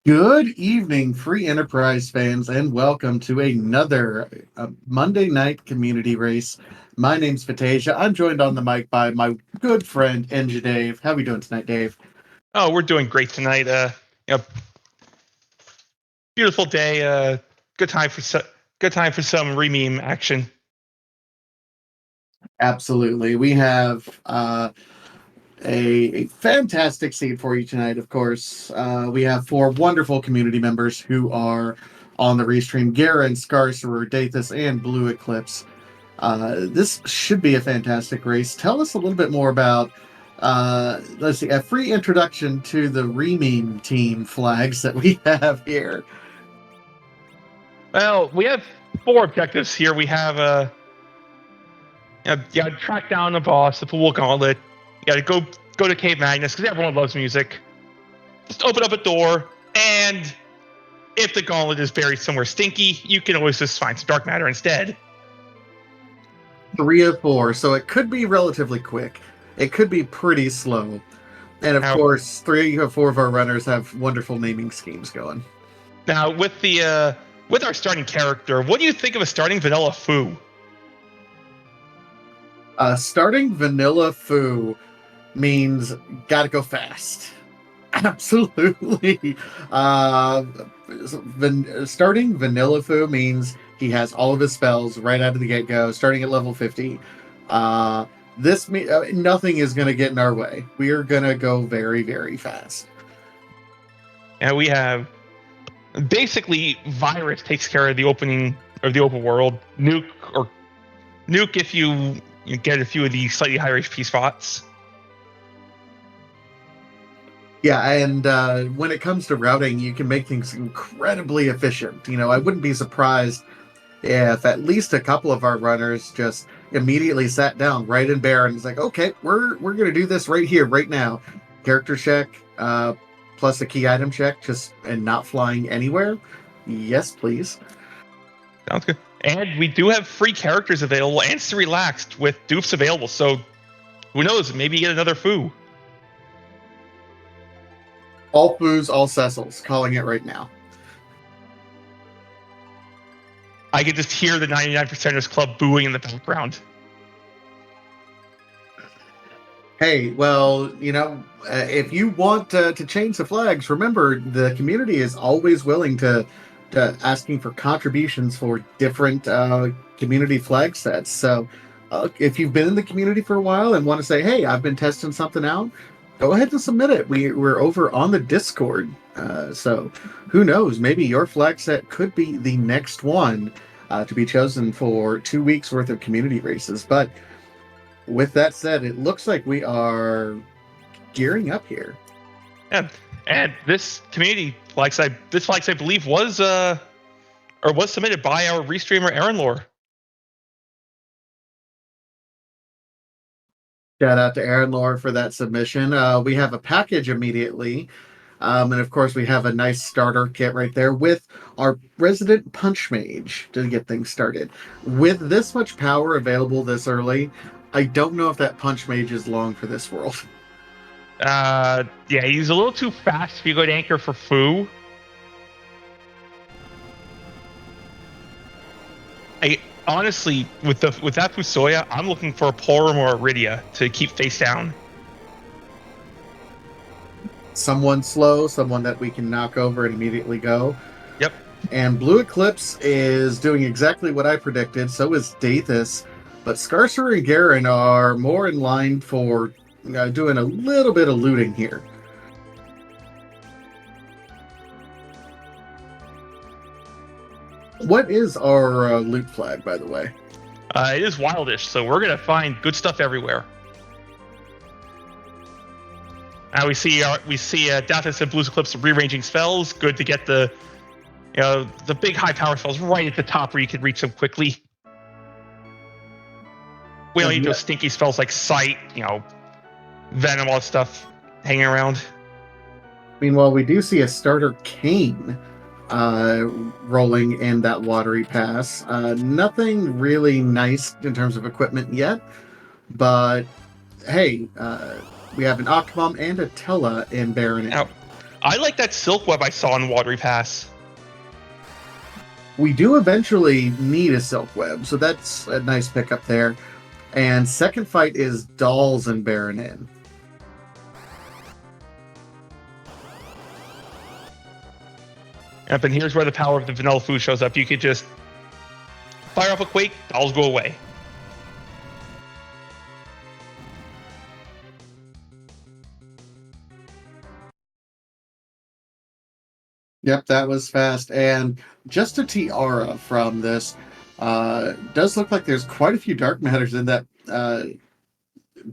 Good evening, Free Enterprise fans, and welcome to another Monday night community race. My name's Fatasia. I'm joined on the mic by my good friend Enja Dave. How are we doing tonight, Dave? Oh, we're doing great tonight. You know, beautiful day. Good time for good time for some rememe action. Absolutely. We have a fantastic seed for you tonight, of course. We have four wonderful community members who are on the restream: Garen, Scarcerer, Dathus, and Blue Eclipse. This should be a fantastic race. Tell us a little bit more about, let's see, a free introduction to the Rememe team flags that we have here. Well, we have four objectives here. We have you gotta track down the boss, the pool gauntlet. You gotta go to Cave Magnus because everyone loves music. Just open up a door, and if the gauntlet is buried somewhere stinky, you can always just find some dark matter instead. Three of four, so it could be relatively quick. It could be pretty slow. And of Now, course, three of four of our runners have wonderful naming schemes going. now with our starting character, what do you think of a starting vanilla foo? Starting Vanilla Foo means gotta go fast. Absolutely. Starting Vanilla Foo means he has all of his spells right out of the get go, starting at level 50. Uh, nothing is going to get in our way. We are going to go very, very fast. And we have basically virus takes care of the opening of the open world. Nuke if you get a few of the slightly higher HP spots. Yeah, and when it comes to routing, you can make things incredibly efficient. I wouldn't be surprised if at least a couple of our runners just immediately sat down right in bear and was like, okay, we're gonna do this right here, right now. Character check, plus a key item check, just and not flying anywhere. Yes, please. Sounds good. And we do have free characters available and it's relaxed with dupes available. So who knows? Maybe you get another foo. All Foos, all Cecils, calling it right now. I can just hear the 99%ers club booing in the background. Hey, well, if you want to change the flags, remember the community is always willing to asking for contributions for different community flag sets. So, if you've been in the community for a while and want to say, "Hey, I've been testing something out," go ahead and submit it. We're over on the Discord, so who knows? Maybe your flag set could be the next one to be chosen for 2 weeks worth of community races, but. With that said, it looks like we are gearing up here. And this community flags I believe was submitted by our restreamer Aaron Lore. Shout out to Aaron Laura for that submission. We have a package immediately. And of course, we have a nice starter kit right there with our resident punch mage to get things started. With this much power available this early, I don't know if that punch mage is long for this world. Yeah, he's a little too fast if you go to anchor for foo. Honestly, with that Fusoya, I'm looking for a Porum or a Iridia to keep face down. Someone slow, someone that we can knock over and immediately go. Yep. And Blue Eclipse is doing exactly what I predicted. So is Dathus. But Scarcer and Garen are more in line for doing a little bit of looting here. What is our loot flag, by the way? It is wildish, so we're gonna find good stuff everywhere. Now we see Dathus and Blue Eclipse rearranging spells. Good to get the big high power spells right at the top where you can reach them quickly. We don't need those stinky spells like Sight, Venom, all that stuff hanging around. Meanwhile, we do see a starter Kane rolling in that watery pass. Nothing really nice in terms of equipment yet, but hey, we have an Octobomb and a Tella in Baronet. Now, I like that silk web I saw in Watery Pass. We do eventually need a silk web, so that's a nice pickup there. And second fight is Dolls and Baron Inn. Yep, and here's where the power of the vanilla food shows up. You could just fire off a quake, dolls go away. Yep, that was fast. And just a tiara from this. Does look like there's quite a few dark matters in that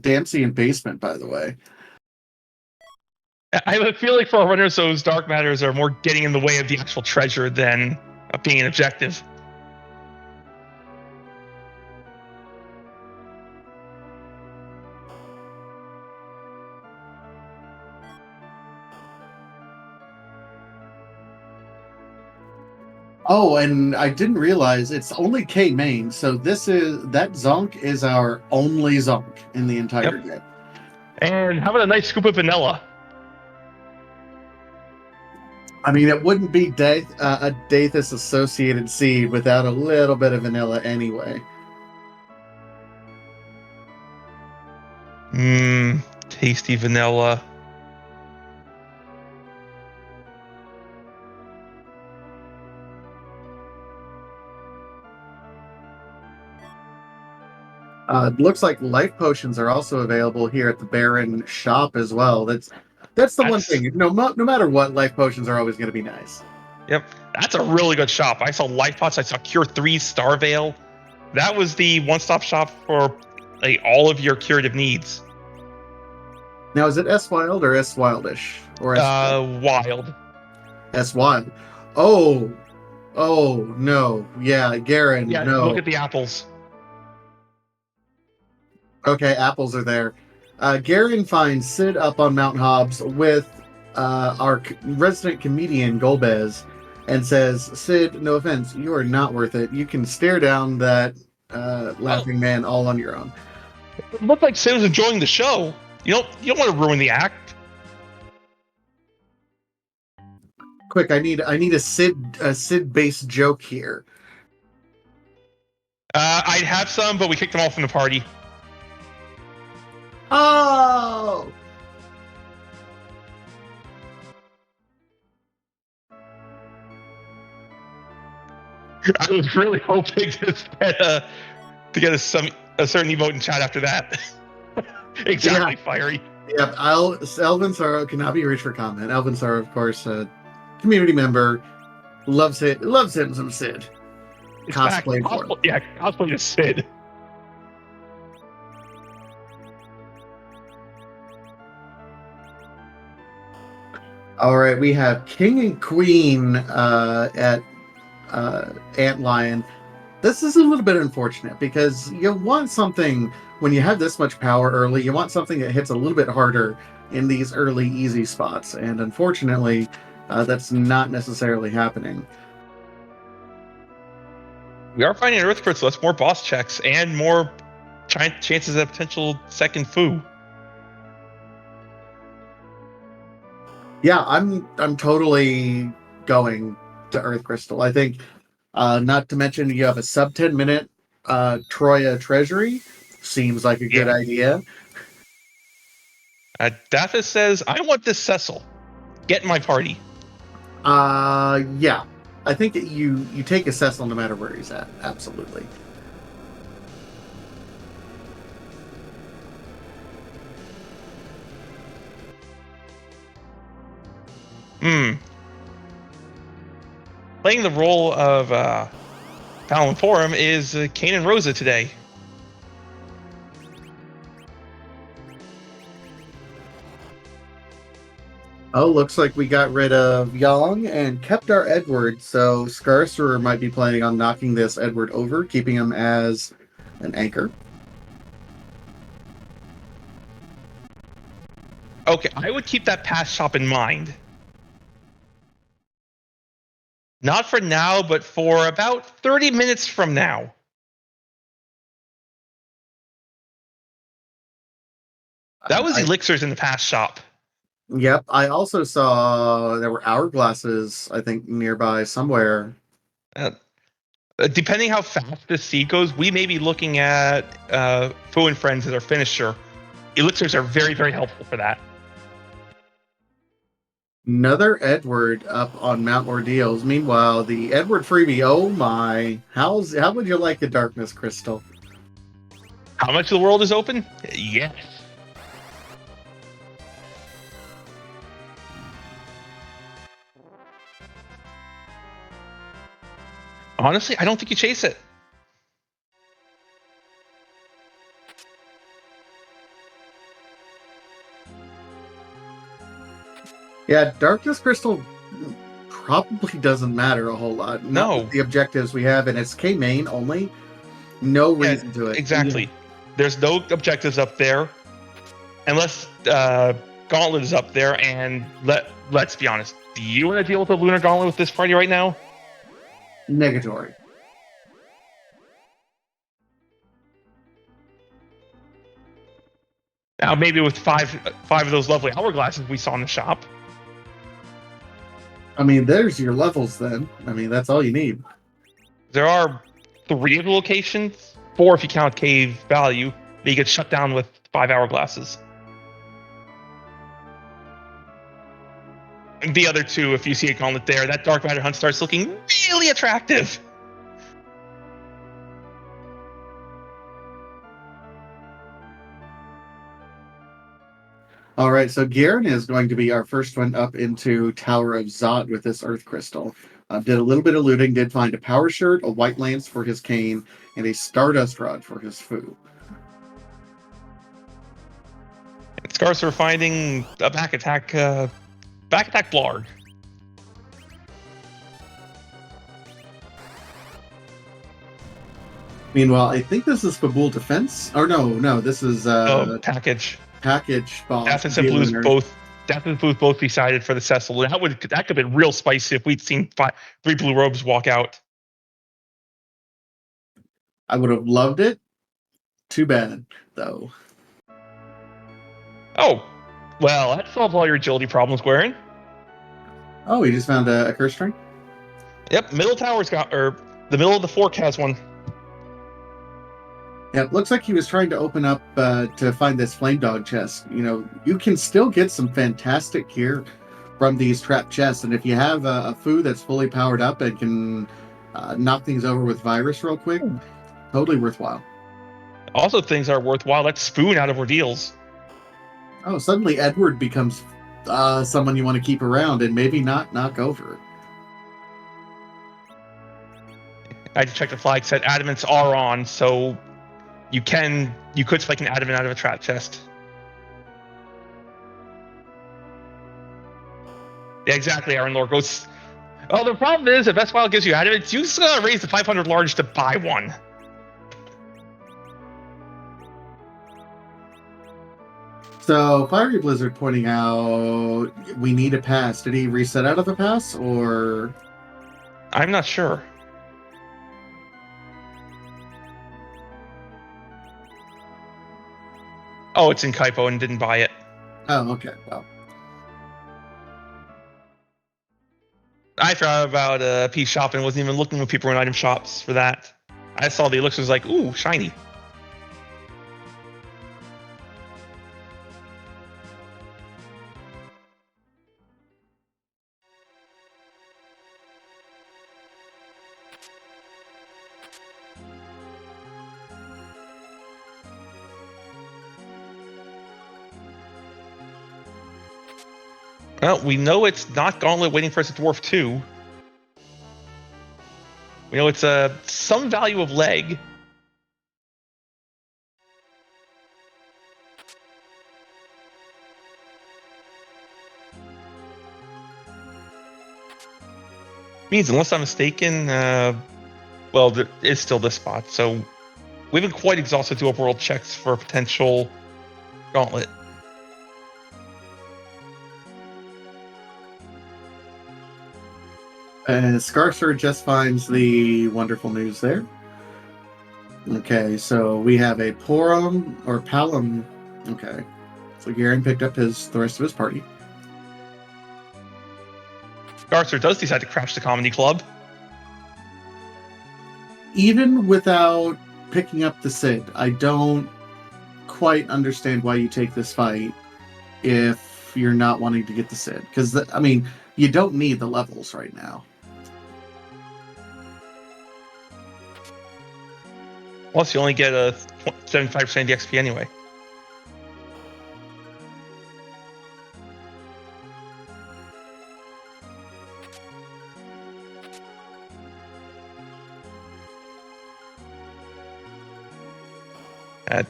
Damsian basement, by the way. I feel like for runners, those dark matters are more getting in the way of the actual treasure than being an objective. Oh, and I didn't realize it's only K main, so that Zonk is our only Zonk in the entire game. And how about a nice scoop of vanilla? I mean, it wouldn't be a Dathus associated seed without a little bit of vanilla anyway. Mmm, tasty vanilla. Looks like life potions are also available here at the Baron shop as well. That's the one thing. No matter what, life potions are always going to be nice. Yep, that's a really good shop. I saw life pots. I saw Cure 3 Star Veil. That was the one-stop shop for like all of your curative needs. Now, is it S Wild or S Wildish or Wild? S Wild. Oh, no, yeah, Garen. Yeah, no. look at the apples. Okay, apples are there. Garen finds Sid up on Mount Hobbs with our resident comedian Golbez and says, "Sid, no offense, you are not worth it. You can stare down that laughing man all on your own." It looked like Sid was enjoying the show. You don't want to ruin the act. Quick, I need a Sid based joke here. I'd have some, but we kicked them all from the party. Oh! I was really hoping to get a certain emote in chat after that. Exactly, yeah. Fiery. Yep, Elvin Sorrow cannot be reached for comment. Elvin Sorrow, of course, a community member, loves him some Sid. Cosplay for him. Yeah, cosplay as Sid. All right, we have King and Queen at Antlion. This is a little bit unfortunate because you want something when you have this much power early. You want something that hits a little bit harder in these early easy spots, and unfortunately, that's not necessarily happening. We are finding Earth Crystal. That's more boss checks and more chances of potential second foo. Yeah, I'm totally going to Earth Crystal. I think, not to mention you have a sub 10-minute Troya Treasury. Seems like a good idea. Dathis says, "I want this Cecil. Get in my party." Yeah. I think that you take a Cecil no matter where he's at. Absolutely. Playing the role of Fallon Forum is Kane and Rosa today. Oh, looks like we got rid of Young and kept our Edward, so Scarcerer might be planning on knocking this Edward over, keeping him as an anchor. Okay, I would keep that past shop in mind. Not for now, but for about 30 minutes from now. That was elixirs in the past shop. Yep. I also saw there were hourglasses, I think, nearby somewhere. Uh, Depending how fast this seed goes, we may be looking at Foe and Friends as our finisher. Elixirs are very, very helpful for that. Another Edward up on Mount Ordeals. Meanwhile, the Edward freebie. Oh my! How would you like a darkness crystal? How much of the world is open? Yes. Honestly, I don't think you chase it. Yeah, darkness crystal probably doesn't matter a whole lot. Not with No. the objectives we have, and it's K main only. No Yeah, reason to it. exactly. There's no objectives up there unless Gauntlet is up there. And let's be honest. Do you want to deal with the Lunar Gauntlet with this party right now? Negatory. Now, maybe with five of those lovely hourglasses we saw in the shop. I mean, there's your levels then. I mean, that's all you need. There are 3 of the locations, 4 if you count Cave Value, but you get shut down with 5 hourglasses. And the other 2, if you see a gauntlet there, that Dark Matter Hunt starts looking really attractive. All right, so Garen is going to be our first one up into Tower of Zod with this Earth Crystal. Did a little bit of looting, did find a Power Shirt, a White Lance for his cane, and a Stardust Rod for his Foo. Scars are finding a back attack Blarg. Meanwhile, I think this is Fabul Defense. Or no, this is Package. Package boss. Death and Blues both decided for the Cecil. That could have been real spicy if we'd seen 3 blue robes walk out. I would have loved it. Too bad, though. Oh, well, that solves all your agility problems, Guerin. Oh, we just found a curse string? Yep, middle tower's got, or the middle of the fork has one. Yeah, it looks like he was trying to open up to find this flame dog chest. You know, you can still get some fantastic gear from these trap chests, and if you have a Foo that's fully powered up and can knock things over with virus real quick, totally worthwhile. Also, things are worthwhile. Let's spoon out of ordeals. Oh, suddenly Edward becomes someone you want to keep around and maybe not knock over. I just checked the flag, said adamants are on, so you could spike an adamant out of a trap chest. Yeah, exactly, Aaron Lord goes. Well, the problem is, if Best File gives you adamants, you just gotta raise the 500 large to buy one. So, Fiery Blizzard pointing out we need a pass. Did he reset out of a pass, or? I'm not sure. Oh, it's in Kaipo and didn't buy it. Oh, okay. Well, I forgot about P shop and wasn't even looking when people were in item shops for that. I saw the elixirs like, ooh, shiny. Well, we know it's not Gauntlet waiting for us at Dwarf 2. We know it's some value of leg. Means, unless I'm mistaken, well, there is still this spot. So we haven't quite exhausted 2 overworld checks for a potential Gauntlet. Scarcer just finds the wonderful news there. Okay, so we have a Porum or Palum. Okay, so Garen picked up the rest of his party. Garcer does decide to crash the comedy club. Even without picking up the Sid, I don't quite understand why you take this fight if you're not wanting to get the Sid. Because, I mean, you don't need the levels right now. Plus, you only get a 75% of the XP anyway.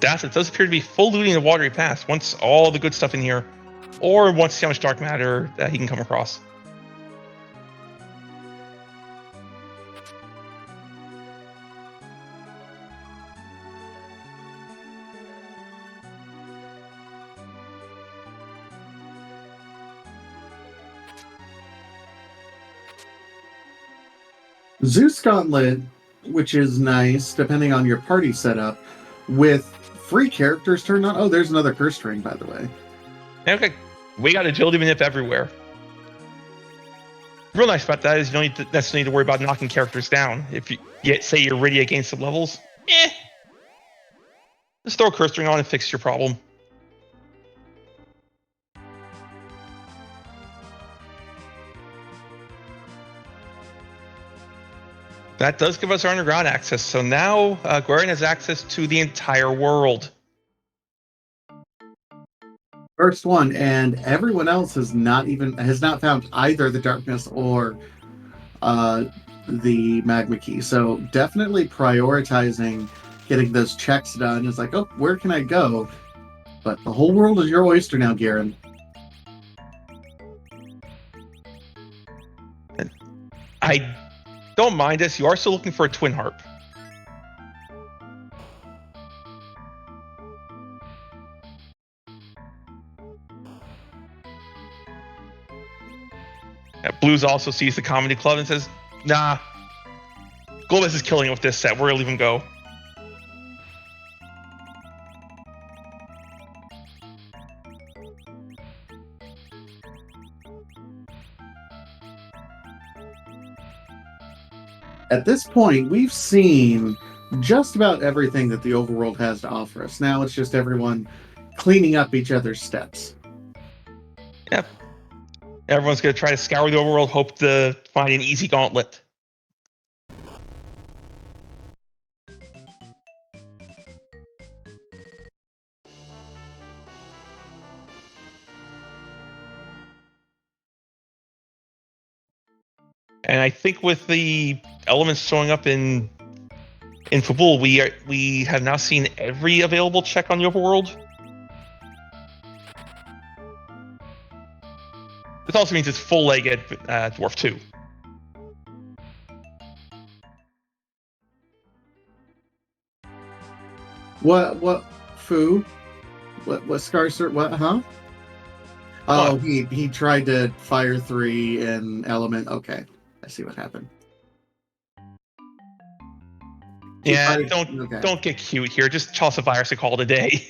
Das, it does appear to be full looting the Watery Pass. Wants all the good stuff in here, or wants to see how much dark matter that he can come across. Zeus Gauntlet, which is nice, depending on your party setup, with free characters turned on. Oh, there's another curse string, by the way. Okay, we got agility manip everywhere. Real nice about that is you don't necessarily need to worry about knocking characters down. If you say you're ready against some levels, just throw a curse string on and fix your problem. That does give us our underground access. So now Guerin has access to the entire world. First one, and everyone else has not found either the darkness or the magma key. So definitely prioritizing getting those checks done is like, oh, where can I go? But the whole world is your oyster now, Guerin. I don't mind this. You are still looking for a twin harp. Blues also sees the comedy club and says, nah, Golbez is killing it with this set. We're going to leave him go. At this point, we've seen just about everything that the overworld has to offer us. Now it's just everyone cleaning up each other's steps. Yep. Everyone's going to try to scour the overworld, hope to find an easy gauntlet. And I think with the elements showing up in Fabul, we have now seen every available check on the overworld. This also means it's full leg at Dwarf 2. What Foo? What Scarcer? What, huh? Oh, he tried to fire 3 in element. Okay, I see what happened. Yeah, don't get cute here. Just toss a virus and call it a day.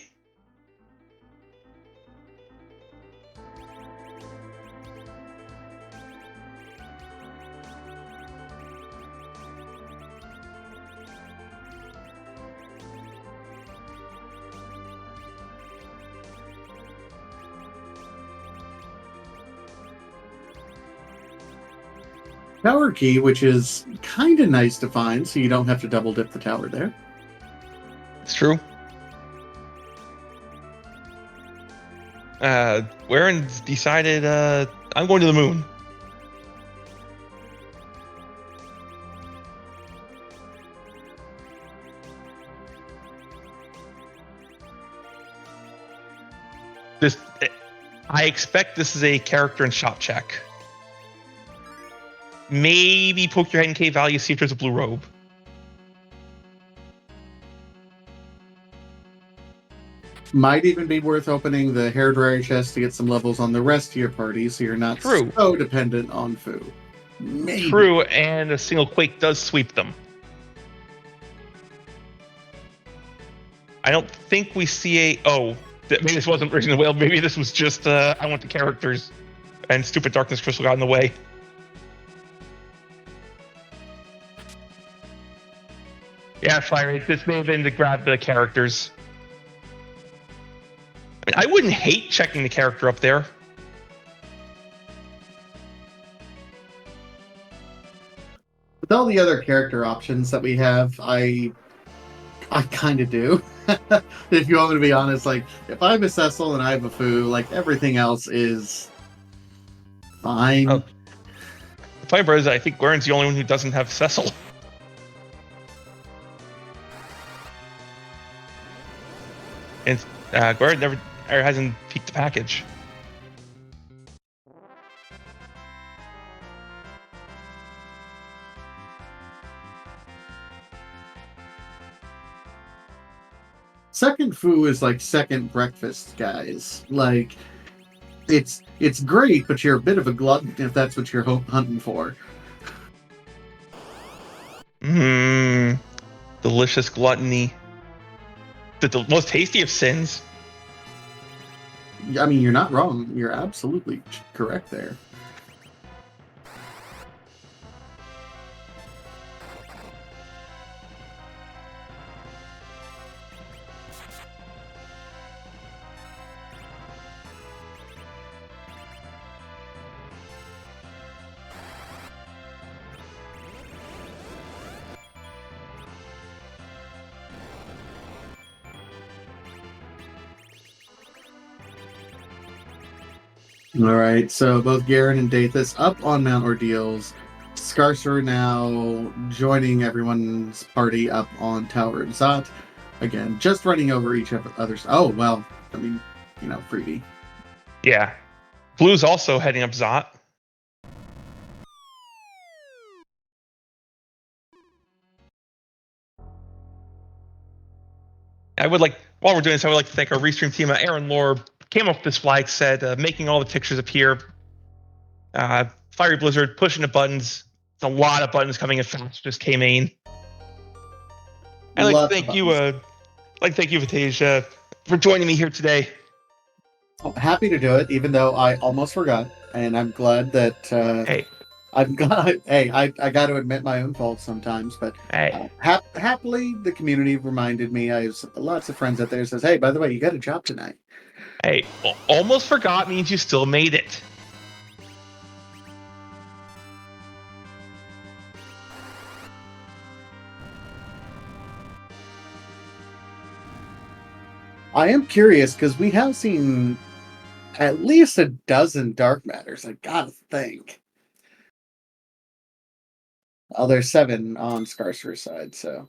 Tower key, which is kind of nice to find, so you don't have to double dip the tower there. It's true. Warren's decided, I'm going to the moon. I expect this is a character and shop check. Maybe poke your head in cave value, see if there's a blue robe. Might even be worth opening the hairdryer chest to get some levels on the rest of your party, so you're not so dependent on Foo. Maybe. True, and a single quake does sweep them. I don't think we see maybe this wasn't originally whale. Maybe this was just I want the characters, and stupid darkness crystal got in the way. Yeah, Fire. This may have been to grab the characters. I mean, I wouldn't hate checking the character up there. With all the other character options that we have, I kind of do. If you want me to be honest, like if I have a Cecil and I have a Foo, like everything else is fine. Oh, the funny part is, I think Gwarin's the only one who doesn't have Cecil. And Gwarin never or hasn't peeked the package. Second Foo is like second breakfast, guys. Like it's great, but you're a bit of a glutton if that's what you're hunting for. Mmm, delicious gluttony. The most tasty of sins. I mean, you're not wrong. You're absolutely correct there. All right, so both Garen and Dathus up on Mount Ordeals. Scarcer now joining everyone's party up on Tower of Zot. Again, just running over each of the others. Oh, well, I mean, freebie. Yeah. Blue's also heading up Zot. While we're doing this, I would like to thank our restream team. Aaron Lore came up with this flag, said, making all the pictures appear. Fiery Blizzard pushing the buttons. There's a lot of buttons coming in fast. Just came in. I'd like to thank you, Vitasia, for joining me here today. Oh, happy to do it, even though I almost forgot, and I'm glad that. Hey. I'm glad. Hey, I got to admit my own faults sometimes, but Hey. Happily the community reminded me. I have lots of friends out there says, "Hey, by the way, you got a job tonight." Hey, almost forgot means you still made it. I am curious because we have seen at least a dozen dark matters. I gotta think. Oh, there's 7 on Scarcer's side, so.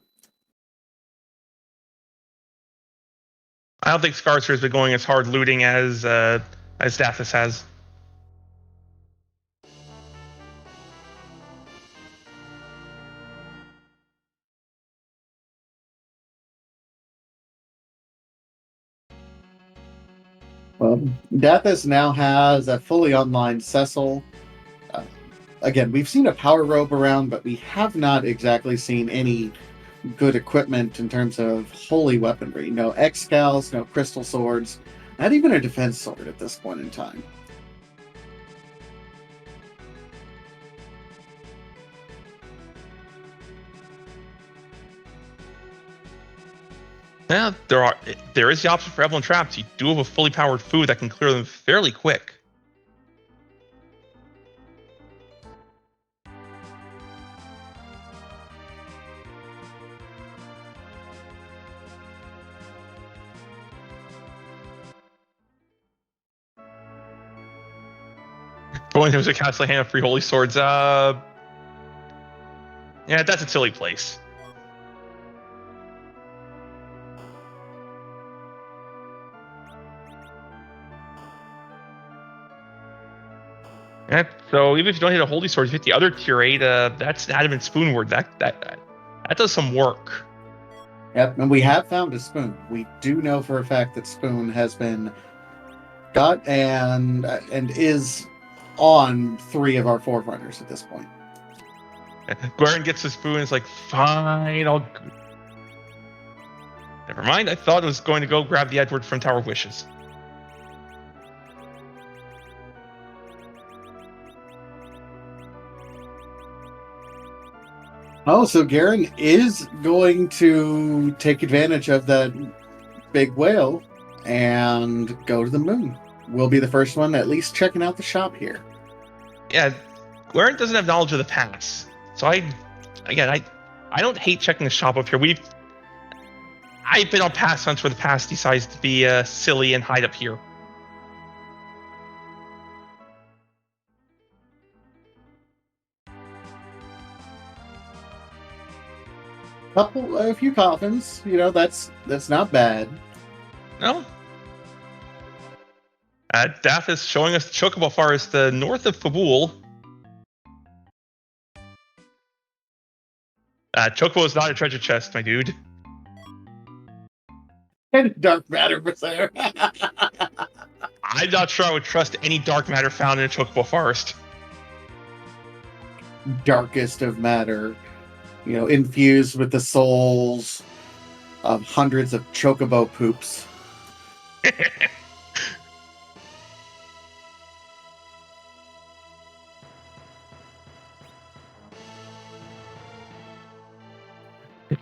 I don't think Scarcer has been going as hard looting as Dathus has. Well, Dathus now has a fully online Cecil. Again, we've seen a power robe around, but we have not exactly seen any good equipment in terms of holy weaponry. No Excals, no crystal swords, not even a defense sword at this point in time. Yeah, there is the option for Evelyn Traps. You do have a fully powered food that can clear them fairly quick. Going to a castle hand of 3 holy swords. Yeah, that's a silly place. Yeah, so even if you don't hit a holy sword, you hit the other tier 8. That's Adamant Spoonward. That does some work. Yep, and we have found a spoon. We do know for a fact that spoon has been got and is on 3 of our forerunners at this point. Garen gets the spoon. It's like, fine, I'll. Never mind. I thought it was going to go grab the Edward from Tower of Wishes. Oh, so Garen is going to take advantage of that big whale and go to the moon. We'll be the first one at least checking out the shop here. Yeah, Warren doesn't have knowledge of the pass, so I don't hate checking the shop up here. I've been on pass hunts where the pass decides to be silly and hide up here. A few coffins, that's not bad. No, Daff is showing us the Chocobo Forest north of Fabul. Chocobo is not a treasure chest, my dude. And dark matter was there. I'm not sure I would trust any dark matter found in a Chocobo Forest. Darkest of matter, infused with the souls of hundreds of chocobo poops.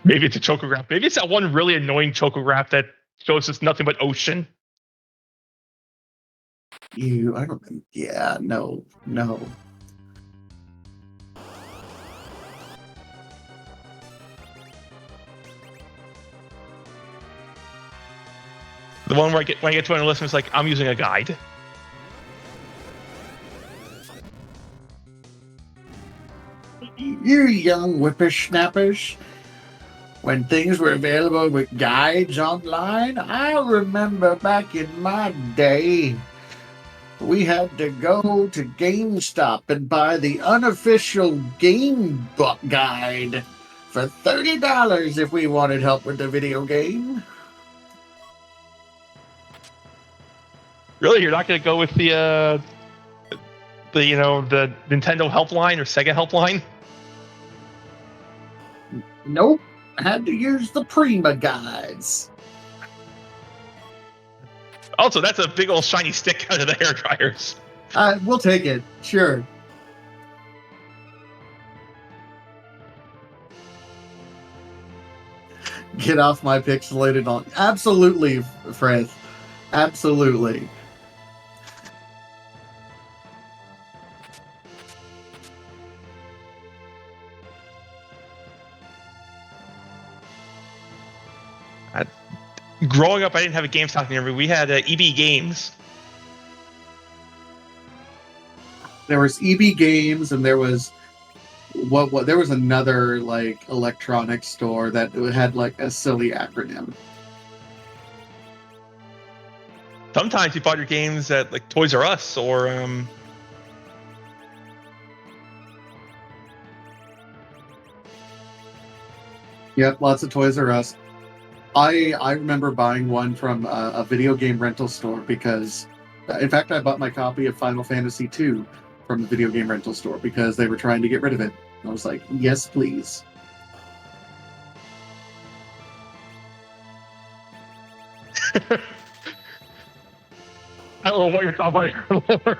Maybe it's a Chocograph. Maybe it's that one really annoying Chocograph that shows us nothing but ocean. I don't. Yeah, no, no. The one where when I get to an list, it's like I'm using a guide. You young whippersnappers. When things were available with guides online, I remember back in my day, we had to go to GameStop and buy the unofficial game book guide for $30 if we wanted help with the video game. Really, you're not going to go with the Nintendo helpline or Sega helpline? Nope. Had to use the Prima guides. Also, that's a big old shiny stick out of the hair dryers. We'll take it. Sure. Get off my pixelated on. Absolutely, Fred. Absolutely. Growing up, I didn't have a GameStop near me. We had EB Games. There was EB Games, and there was there was another like electronics store that had like a silly acronym. Sometimes you bought your games at like Toys R Us or Yep, lots of Toys R Us. I remember buying one from a video game rental store because, in fact, I bought my copy of Final Fantasy II from the video game rental store because they were trying to get rid of it. I was like, yes, please. I don't know what you're talking about.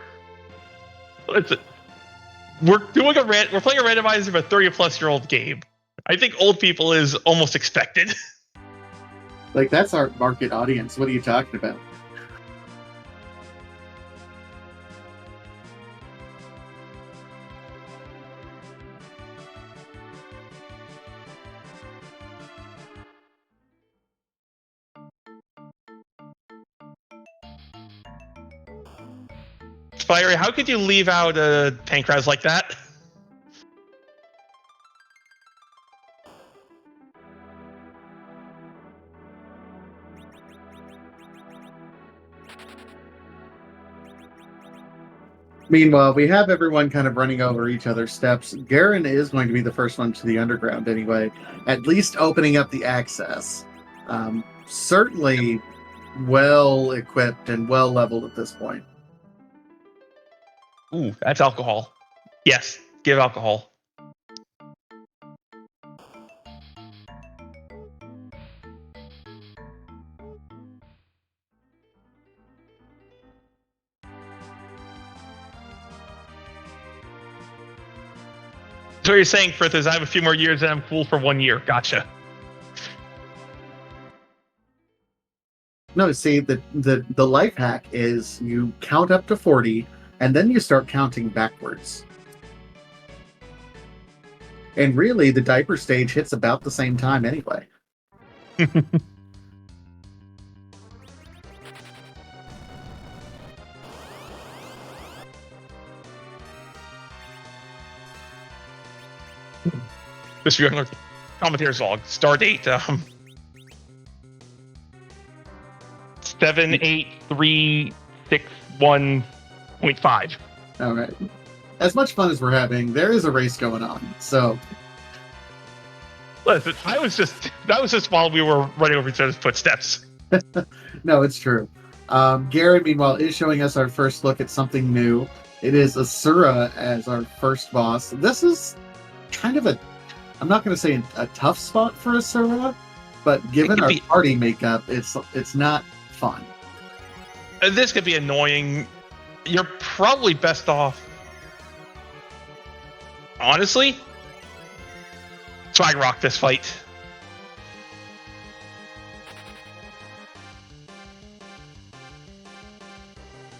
We're playing a randomizer of a 30-plus-year-old game. I think old people is almost expected. Like, that's our market audience. What are you talking about? Fiery, how could you leave out Pancraz like that? Meanwhile, we have everyone kind of running over each other's steps. Garen is going to be the first one to the underground anyway, at least opening up the access. Certainly well equipped and well leveled at this point. Ooh, that's alcohol. Yes, give alcohol. So you're saying, Frith, is I have a few more years and I'm cool for 1 year. Gotcha. No, see, the life hack is you count up to 40, and then you start counting backwards. And really, the diaper stage hits about the same time anyway. This year, commentator's log. Start date. 78361.5. All right. As much fun as we're having, there is a race going on. So, listen, that was just while we were running over each other's footsteps. no, it's true. Garen, meanwhile, is showing us our first look at something new. It is Asura as our first boss. This is kind of I'm not going to say a tough spot for Asura, but given our party makeup, it's not fun. This could be annoying. You're probably best off, honestly, swag rock this fight.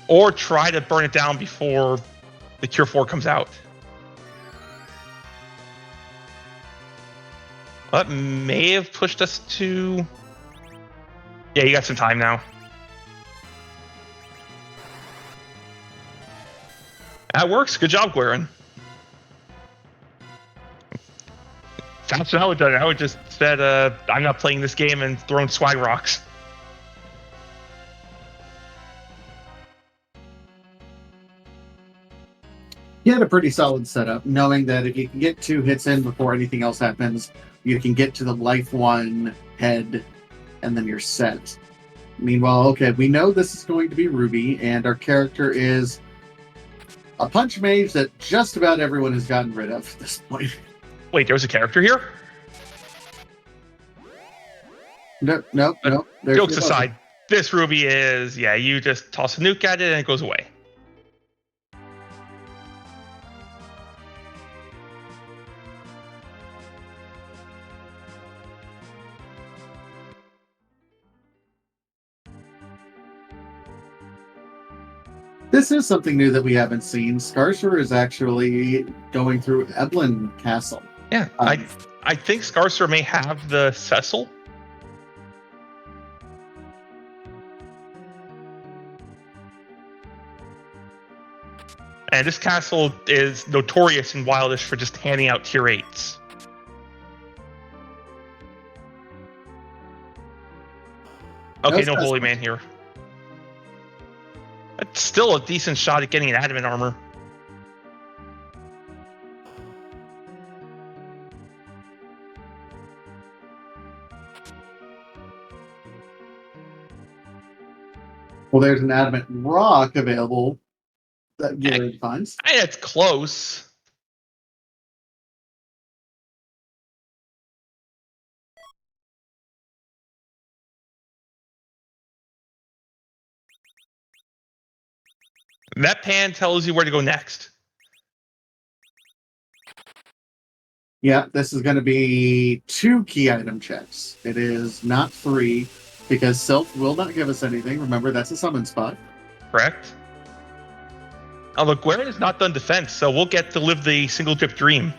Or try to burn it down before the Cure 4 comes out. That may have pushed us to... Yeah, you got some time now. That works. Good job, Guerin. That's what I would have done. I would just said, I'm not playing this game and thrown swag rocks. He had a pretty solid setup, knowing that if you can get 2 hits in before anything else happens, you can get to the life 1 head, and then you're set. Meanwhile, okay, we know this is going to be Ruby, and our character is a punch mage that just about everyone has gotten rid of at this point. Wait, there was a character here? No. Jokes aside, this Ruby is, yeah, you just toss a nuke at it and it goes away. This is something new that we haven't seen. Scarsor is actually going through Eblin Castle. Yeah, I think Scarsor may have the Cecil. And this castle is notorious in Wildish for just handing out tier 8s. Okay, no Holy Man here. That's still a decent shot at getting an adamant armor. Well, there's an adamant rock available that Garen finds. And it's close. That pan tells you where to go next. Yeah, this is going to be 2 key item checks. It is not 3, because Sylph will not give us anything. Remember, that's a summon spot. Correct. Oh, look, Guerin has not done defense, so we'll get to live the single drip dream.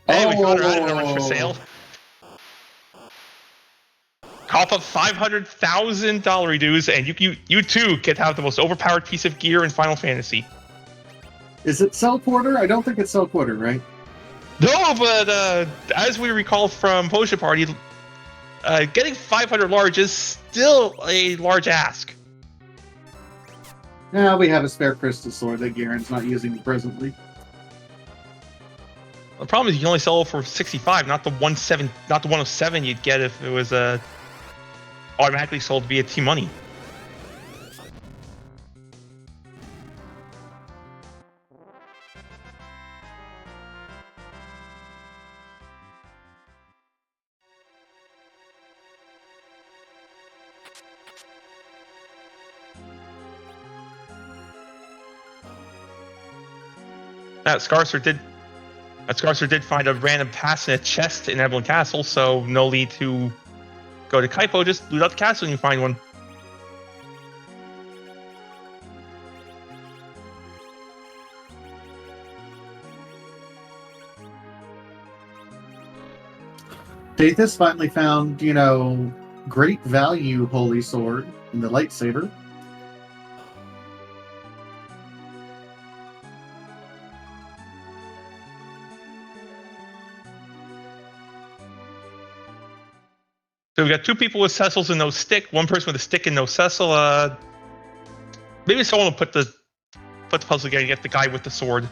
Hey, we got our adamant armors for sale. Cough up $500,000 dues, and you too get to have the most overpowered piece of gear in Final Fantasy. Is it Cell Porter? I don't think it's Cell Porter, right? No, but as we recall from Potion Party, getting 500 large is still a large ask. Now we have a spare crystal sword that Garen's not using presently. The problem is you can only sell it for 65, not the 107 you'd get if it was automatically sold via T-Money. Scarcer did find a random pass in a chest in Evelyn Castle, so no need to go to Kaipo. Just loot out the castle and you find one. Dathus finally found, great value holy sword in the lightsaber. So we got 2 people with Cecils and no stick, 1 person with a stick and no Cecil. Maybe someone will put the puzzle together and get the guy with the sword.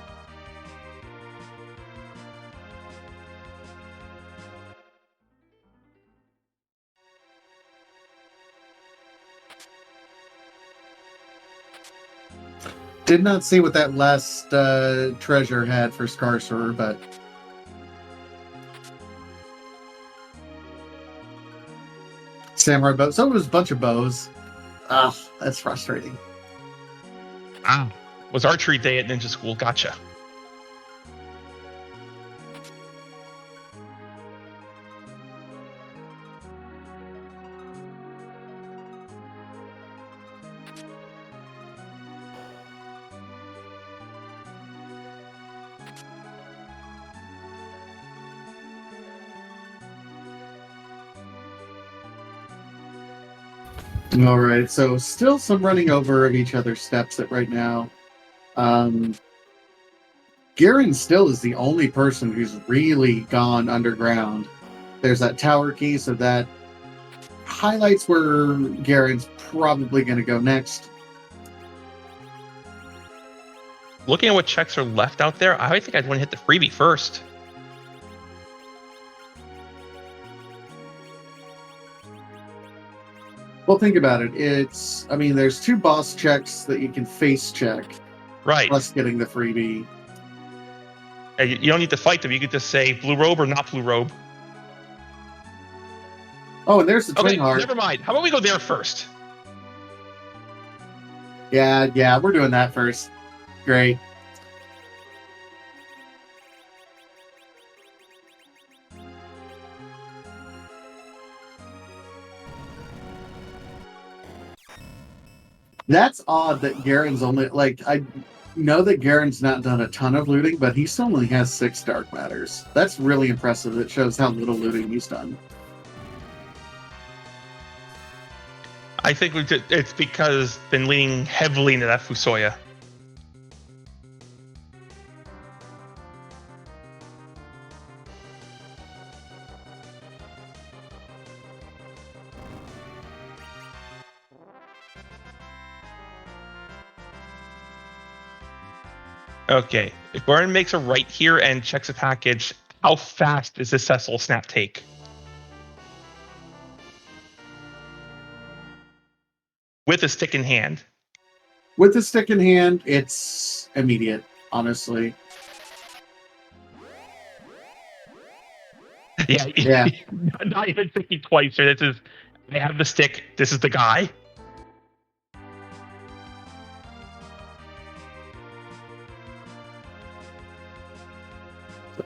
Did not see what that last treasure had for Scarcer, but samurai bow. So it was a bunch of bows. Ah, that's frustrating. Wow. Was archery day at Ninja School. Gotcha. All right, so still some running over of each other's steps at right now. Garen still is the only person who's really gone underground. There's that tower key, so that highlights where Garen's probably going to go next. Looking at what checks are left out there, I think I'd want to hit the freebie first. Well, think about it. There's 2 boss checks that you can face check. Right. Plus getting the freebie. You don't need to fight them. You could just say blue robe or not blue robe. Oh, and there's the twin heart. Never mind. How about we go there first? Yeah, we're doing that first. Great. That's odd that Garen's only, I know that Garen's not done a ton of looting, but he still only has 6 dark matters. That's really impressive. It shows how little looting he's done. I think it's because been leaning heavily into that Fusoya. Okay, if Baron makes a right here and checks a package, how fast does this Cecil snap take? With a stick in hand. With the stick in hand, it's immediate, honestly. Yeah. Not even thinking twice. This is, I have the stick. This is the guy.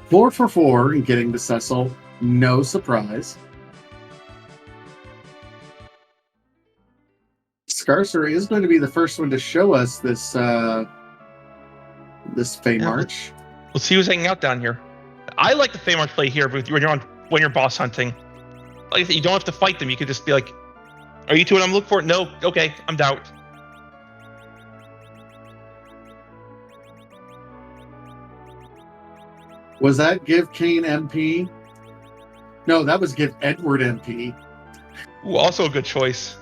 Four for 4 and getting to Cecil. No surprise. Scarcer is going to be the first one to show us this Fey March. Let's see who's hanging out down here. I like the Fey March play here, but when you're boss hunting, like you don't have to fight them. You could just be like, "Are you 2 what I'm looking for?" No, okay, I'm out. Was that give Kane MP? No, that was give Edward MP. Ooh, also a good choice.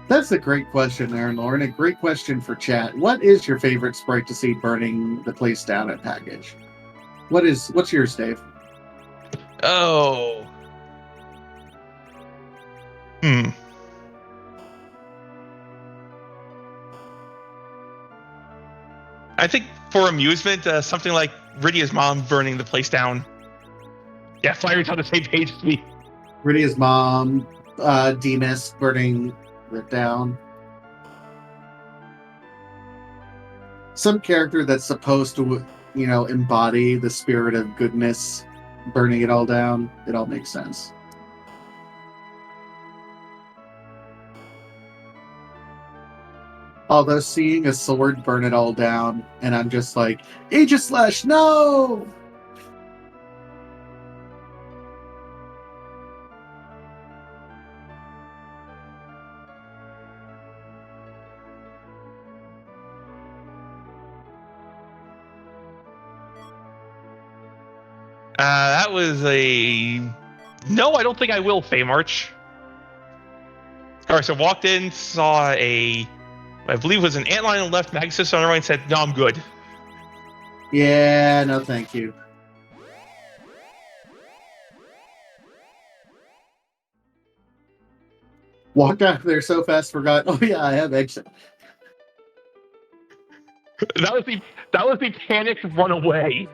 That's a great question, Aaron Lauren. A great question for chat. What is your favorite sprite to see burning the place down at package? What's yours, Dave? Oh. I think for amusement, something like Rydia's mom burning the place down. Yeah, Fire's on the same page as me. Rydia's mom, Demas burning it down. some character that's supposed to, embody the spirit of goodness, burning it all down. It all makes sense. Although seeing a sword burn it all down, and I'm just like, Aegis Slash, no! That was a no. I don't think I will. Fey March. All right, so walked in, saw I believe it was an antlion on the left, Magus on the right, and said, "No, I'm good." Yeah, no thank you. Walked out there so fast, forgot, oh yeah, I have eggshell. That was the panicked runaway.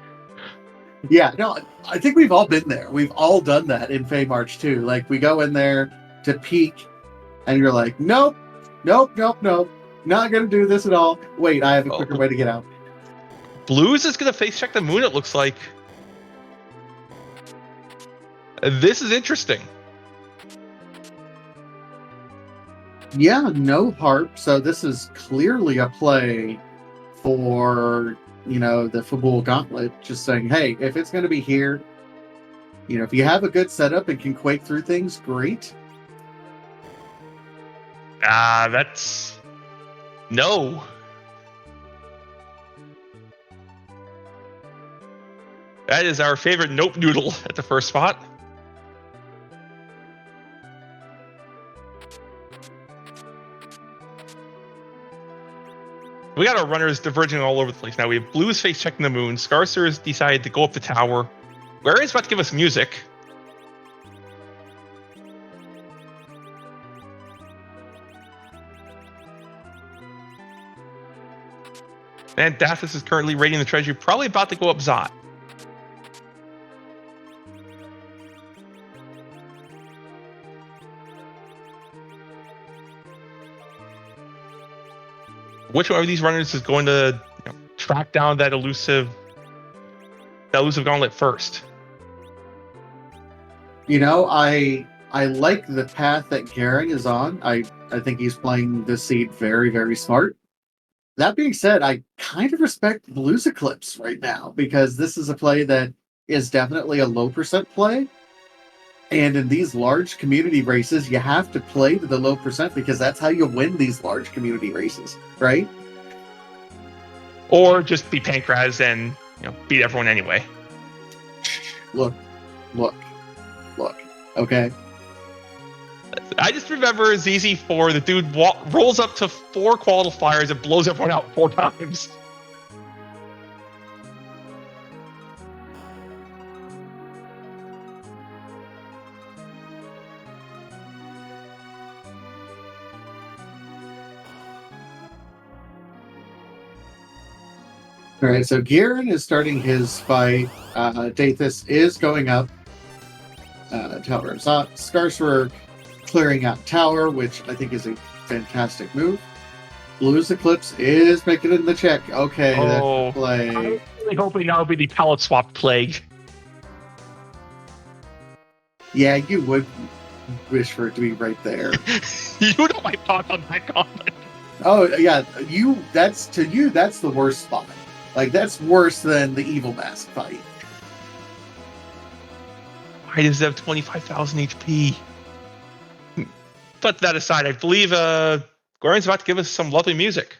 Yeah, no, I think we've all been there. We've all done that in Fey March too. Like, we go in there to peek, and you're like, nope, nope, nope, nope, not gonna do this at all. Wait, I have a quicker way to get out. Blues is gonna face check the moon. It looks like. This is interesting. Yeah, no harp, so this is clearly a play for, the Fabul Gauntlet, just saying, hey, if it's going to be here, if you have a good setup and can quake through things, great. That's no. That is our favorite nope noodle at the first spot. We got our runners diverging all over the place now. We have Blue's face checking the moon. Scarcer's decided to go up the tower. Where is about to give us music. And Dathis is currently raiding the treasury, probably about to go up Zot. Which one of these runners is going to track down that elusive gauntlet first? I like the path that Garen is on. I think he's playing this seed very, very smart. That being said, I kind of respect Blues Eclipse right now, because this is a play that is definitely a low percent play. And in these large community races, you have to play to the low percent, because that's how you win these large community races, right? Or just be Pancraz and beat everyone anyway. Look. Okay. I just remember ZZ4, the dude rolls up to 4 qualifiers and blows everyone out 4 times. All right, so Garen is starting his fight. Dathis is going up. Tower of Zot. Scarcerer clearing out tower, which I think is a fantastic move. Blues Eclipse is making it in the check. Okay, that's the play. I'm really hoping that will be the palette swap plague. Yeah, you would wish for it to be right there. You know my thoughts on that comment. Oh yeah, that's the worst spot. Like, that's worse than the Evil Mask fight. Why does it have 25,000 HP? But that aside, I believe Goran's about to give us some lovely music.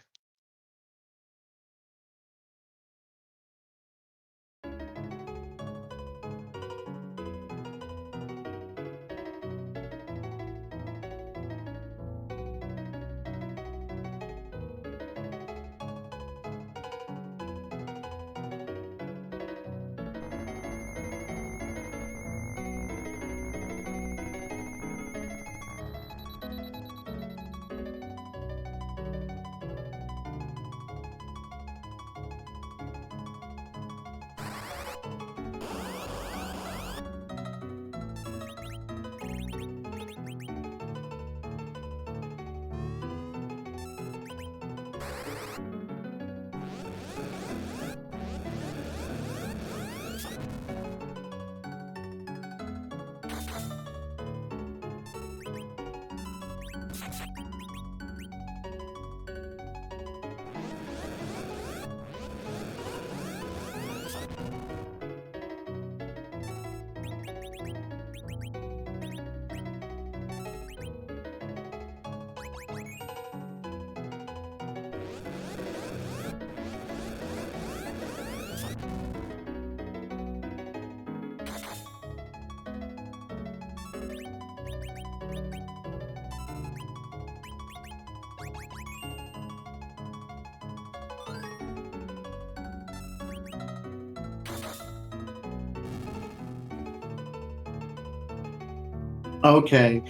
Okay.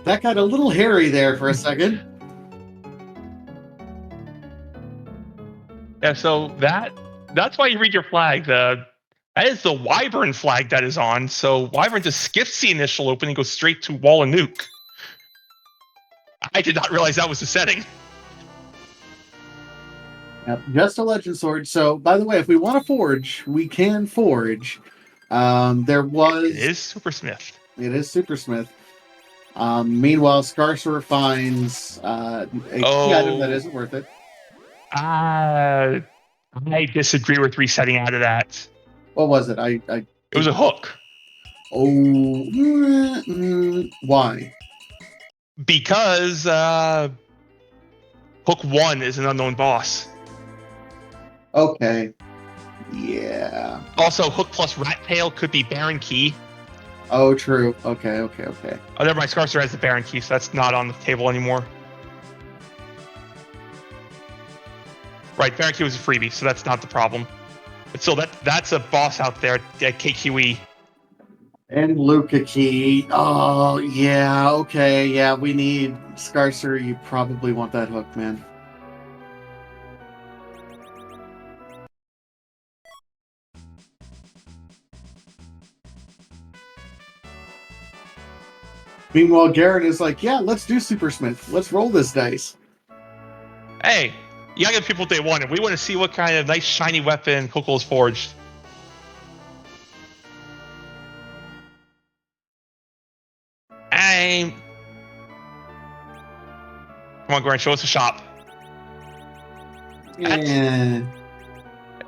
That got a little hairy there for a second. Yeah, so that's why you read your flag. That is the Wyvern flag that is on. So Wyvern just skips the initial opening and goes straight to wall and nuke. I did not realize that was the setting. Yep, just a legend sword. So, by the way, if we want to forge, we can forge. There It was is Super Smith. it is Supersmith. Meanwhile, Scarcer finds a key item that Oh, isn't worth it. I disagree with resetting out of that. What was it? I It was a hook. Oh, why? Because Hook 1 is an unknown boss. Okay. Yeah. Also, Hook plus Rat Tail could be Baron Key. Oh, true. Okay, okay, okay. Oh, never mind. Scarcer has the Baron Key, so that's not on the table anymore. Right, Baron Key was a freebie, so that's not the problem. But still, that's a boss out there at KQE. And Luca Key. Oh, yeah. Okay, yeah. We need Scarcer. You probably want that hook, man. Meanwhile, Garrett is like, yeah, let's do Super Smith. Let's roll this dice. Hey, you gotta give people what they want, and we want to see what kind of nice shiny weapon Coco's forged. I'm. Come on, Grant, show us a shop. Yeah.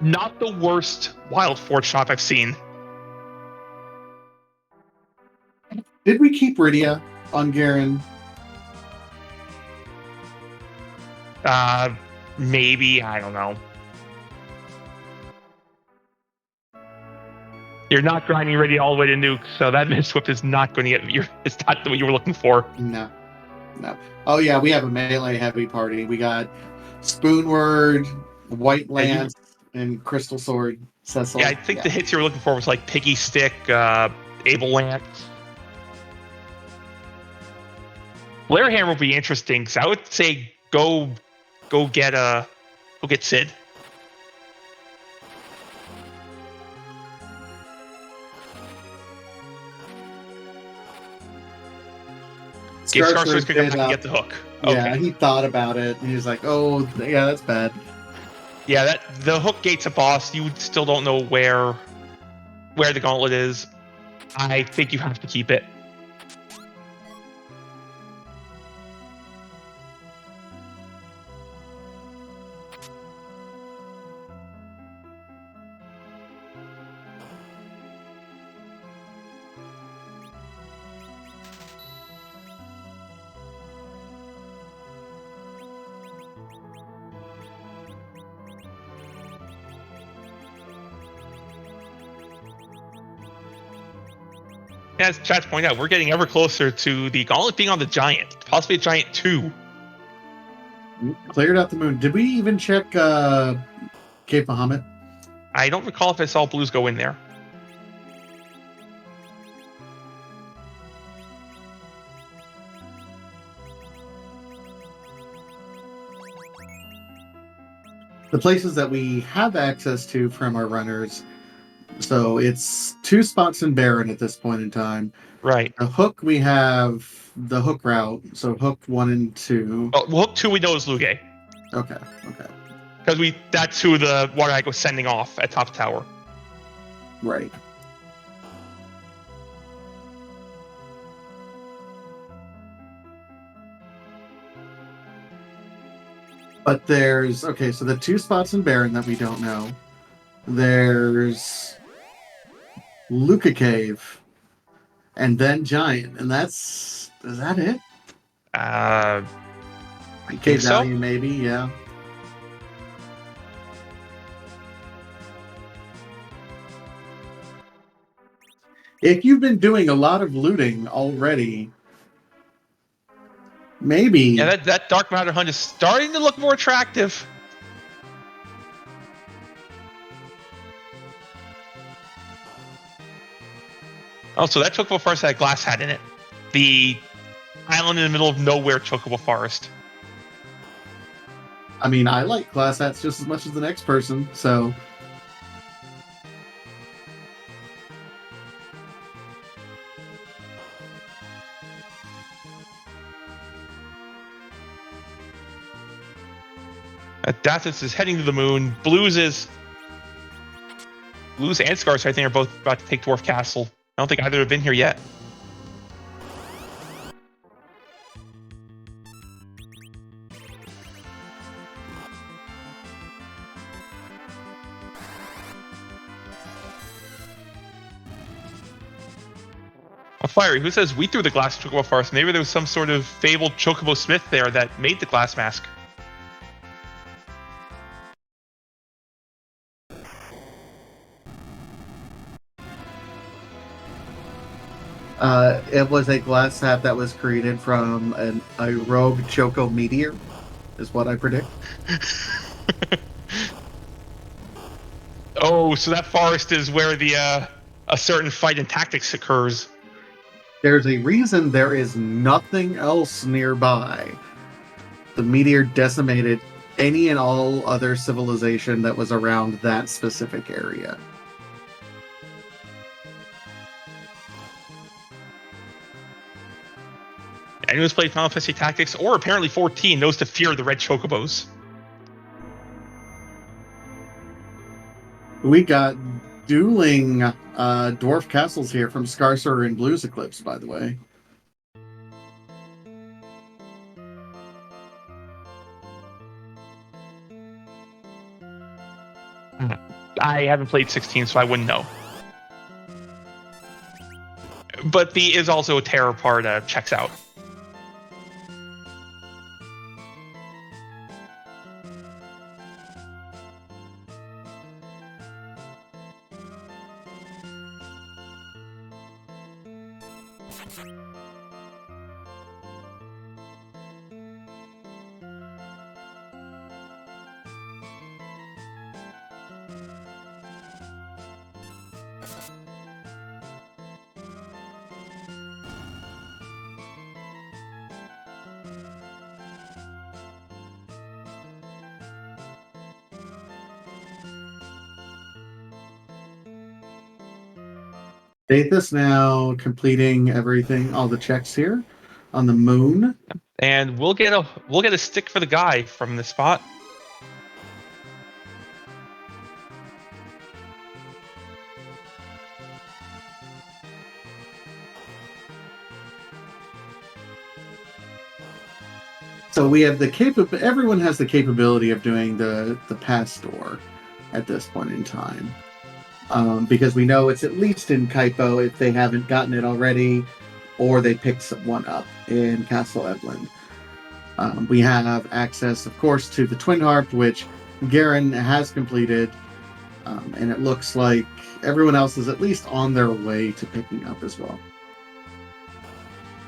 Not the worst Wild Forge shop I've seen. Did we keep Rydia on Garen? Maybe, I don't know. You're not grinding ready all the way to nuke, so that mist whip is not going to get you. It's not what you were looking for. No. No. Oh, yeah, we have a melee heavy party. We got Spoonword, White Lance, and Crystal Sword. Cecil. Yeah, I think the hits you were looking for was like Piggy Stick, Able Lance. Flare Hammer would be interesting, because I would say go get Sid. Give Scarcer's going to come back and get the hook. Yeah, Okay. he thought about it, and he was like, oh, yeah, that's bad. Yeah, the hook gate's a boss. You still don't know where the gauntlet is. I think you have to keep it. As chat's pointed out, we're getting ever closer to the gauntlet being on the giant, possibly a giant 2. Cleared out the moon. Did we even check Cape Muhammad? I don't recall if I saw blues go in there. The places that we have access to from our runners. So it's 2 spots in Baron at this point in time. Right. The hook, we have the hook route. So hook 1 and 2. Oh, hook 2 we know is Luge. Okay, okay. Because that's who the water hag was sending off at top tower. Right. But there's so the 2 spots in Baron that we don't know. There's Luca Cave, and then Giant, and is that it? I Cave think so. Value, maybe, yeah. If you've been doing a lot of looting already, maybe. Yeah, that Dark Matter hunt is starting to look more attractive. Oh, so that Chocobo first had a glass hat in it. the island in the middle of nowhere chocobo forest. I mean, I like glass hats just as much as the next person, so. Dathis is heading to the moon. Blues and Scars, I think, are both about to take Dwarf Castle. I don't think either have been here yet. Fiery, who says we threw the glass chocobo forest? Maybe there was some sort of fabled chocobo smith there that made the glass mask. It was a glass hat that was created from a rogue choco meteor, is what I predict. Oh, so that forest is where the a certain fight in tactics occurs. There's a reason there is nothing else nearby. The meteor decimated any and all other civilization that was around that specific area. Anyone who's played Final Fantasy Tactics, or apparently 14, knows to fear the red chocobos. We got dueling dwarf castles here from Scarcer and Blues Eclipse, by the way. I haven't played 16, so I wouldn't know. But the is also a terror part checks out. Dathis now completing everything, all the checks here on the moon. And we'll get a stick for the guy from this spot. So we have the everyone has the capability of doing the pass door at this point in time. Because we know it's at least in Kaipo if they haven't gotten it already, or they picked one up in Castle Evelyn. We have access, of course, to the Twin Harp, which Garen has completed, and it looks like everyone else is at least on their way to picking up as well.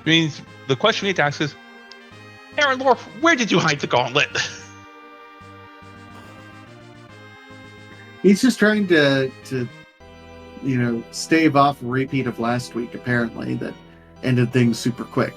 Means the question we need to ask is, Aaron Lorf, where did you hide the gauntlet? He's just trying to stave off a repeat of last week, apparently, that ended things super quick.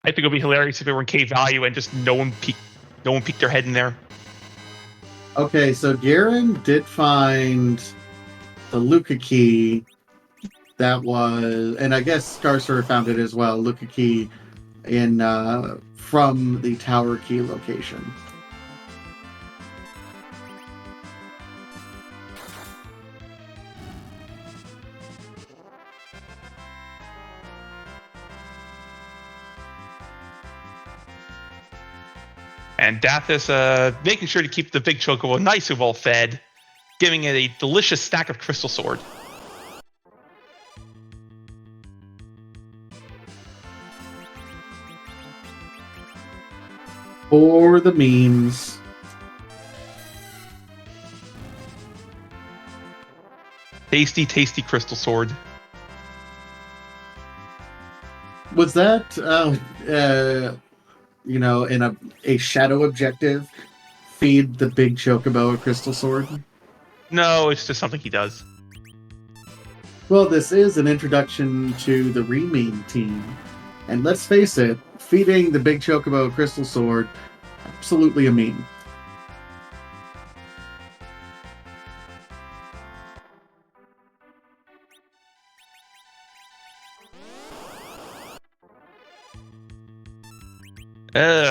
I think it would be hilarious if it were in K Value and just no one peeked their head in there. Okay, so Garen did find the Luca key. That was, and I guess Scarcer found it as well. Luca key in from the Tower Key location. And Dathis making sure to keep the big chocobo nice and well fed, giving it a delicious stack of crystal sword. For the memes. Tasty, tasty crystal sword. Was that in a shadow objective? Feed the big chocobo a crystal sword? No, it's just something he does. Well, this is an introduction to the Rememe team. And let's face it, feeding the big chocobo a crystal sword, absolutely a meme.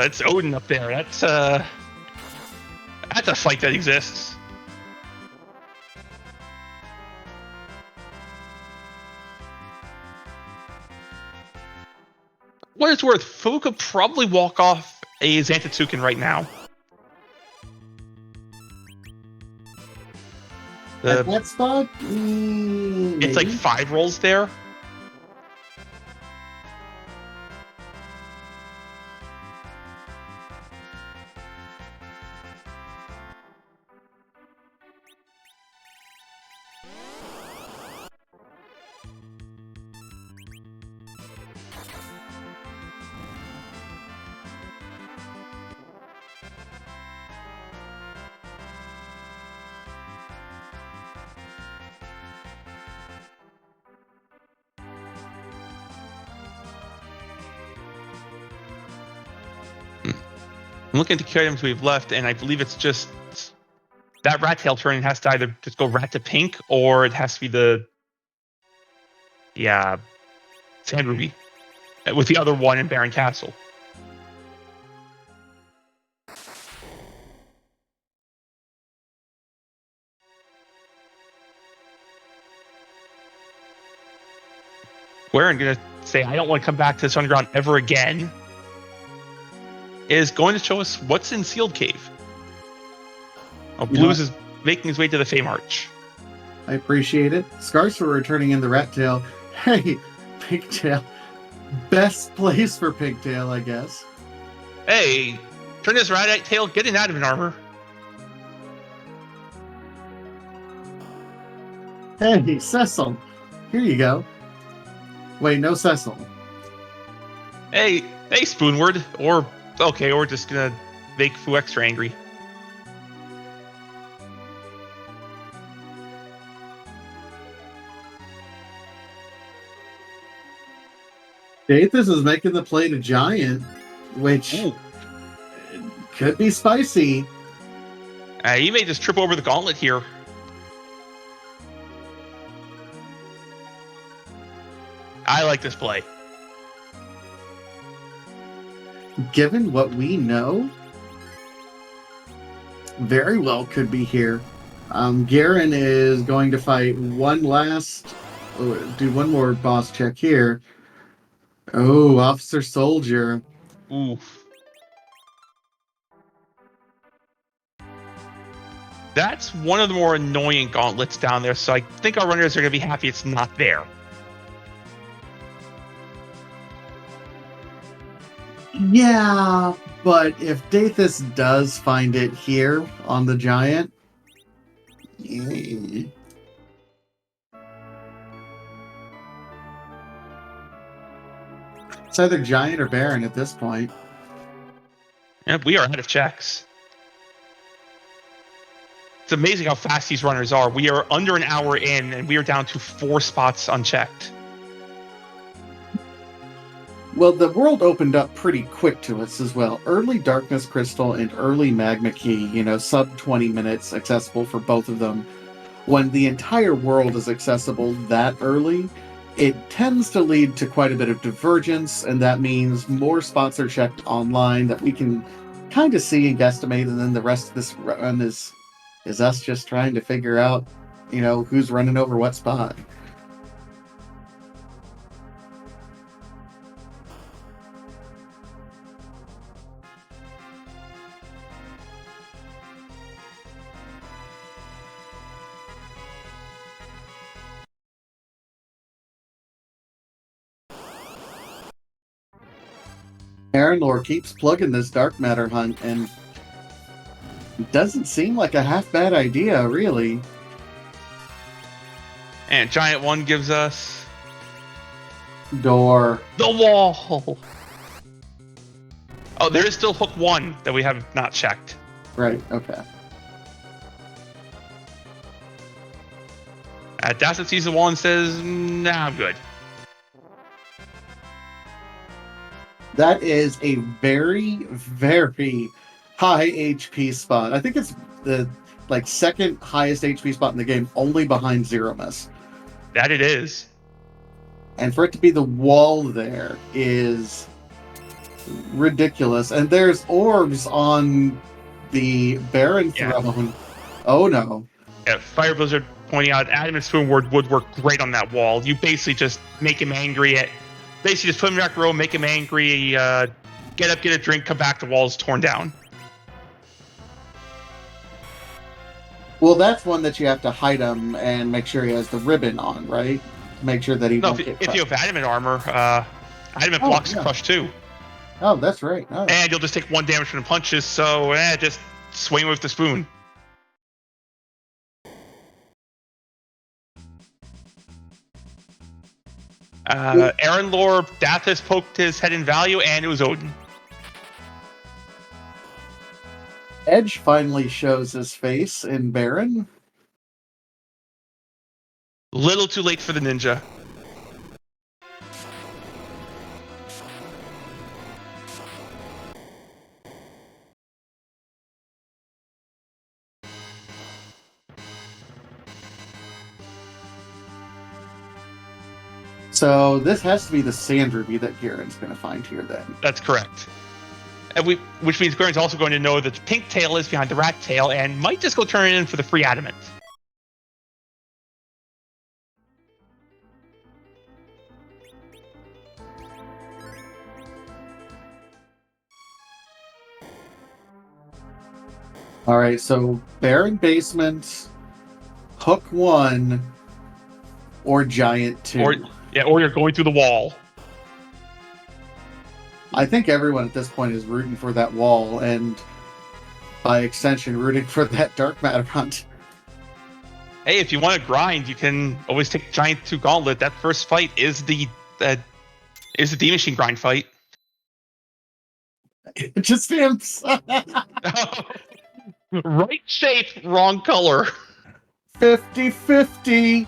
It's Odin up there. That's a fight that exists. What it's worth, Fu could probably walk off a Xantatsuken right now. At that spot? It's like 5 rolls there. I'm looking at the key items we've left, and I believe it's just that rat tail turn has to either just go rat to pink, or it has to be the Sand Ruby with the other one in Baron Castle. Warren gonna say, I don't want to come back to this underground ever again, is going to show us what's in Sealed Cave. Oh, Blues is making his way to the Fey March. I appreciate it. Scars for returning in the rat tail. Hey, Pigtail. Best place for Pigtail, I guess. Hey, turn this rat tail, get in out of an armor. Hey, Cecil. Here you go. Wait, no Cecil. Hey, Spoonward. Or we're just gonna make Fu extra angry. Dathus is making the play to Giant, which could be spicy. He may just trip over the gauntlet here. I like this play. Given what we know, very well could be here. Garen is going to fight do one more boss check here. Oh, Officer Soldier. Oof. That's one of the more annoying gauntlets down there, so I think our runners are going to be happy it's not there. Yeah, but if Dathus does find it here on the Giant... It's either Giant or Baron at this point. And we are out of checks. It's amazing how fast these runners are. We are under an hour in, and we are down to 4 spots unchecked. Well, the world opened up pretty quick to us as well. Early Darkness Crystal and early Magma Key, sub 20 minutes accessible for both of them. When the entire world is accessible that early, it tends to lead to quite a bit of divergence, and that means more spots are checked online that we can kind of see and guesstimate, and then the rest of this run is us just trying to figure out, who's running over what spot. Aaron Lore keeps plugging this dark matter hunt, and it doesn't seem like a half bad idea, really. And Giant 1 gives us Door. The wall. Oh, there is still hook 1 that we have not checked. Right. Okay. Dawson sees the wall and says, "Nah, I'm good." That is a very, very high HP spot. I think it's the second highest HP spot in the game, only behind Zero Miss. That it is. And for it to be the wall there is ridiculous. And there's orbs on the Baron throne. Oh no. Yeah, Fire Blizzard pointing out Adam and Spoonward would work great on that wall. You basically just make him angry basically just put him back row, make him angry, get up, get a drink, come back, the wall's torn down. Well, that's one that you have to hide him and make sure he has the ribbon on, right? To make sure that he won't get if you have adamant armor, adamant blocks crush too. Oh, that's right. Oh. And you'll just take 1 damage from the punches, so just swing with the spoon. Aaron Lore, Dathis poked his head in value, and it was Odin. Edge finally shows his face in Baron. Little too late for the ninja. So this has to be the sand ruby that Garen's going to find here then. That's correct. Which means Garen's also going to know that the pink tail is behind the rat tail and might just go turn it in for the free adamant. All right, so Baron basement, hook 1, or giant 2. Or you're going through the wall. I think everyone at this point is rooting for that wall, and by extension, rooting for that dark matter hunt. Hey, if you want to grind, you can always take Giant 2 Gauntlet. That first fight is the D Machine grind fight. It just stamps. Right shape, wrong color. 50-50.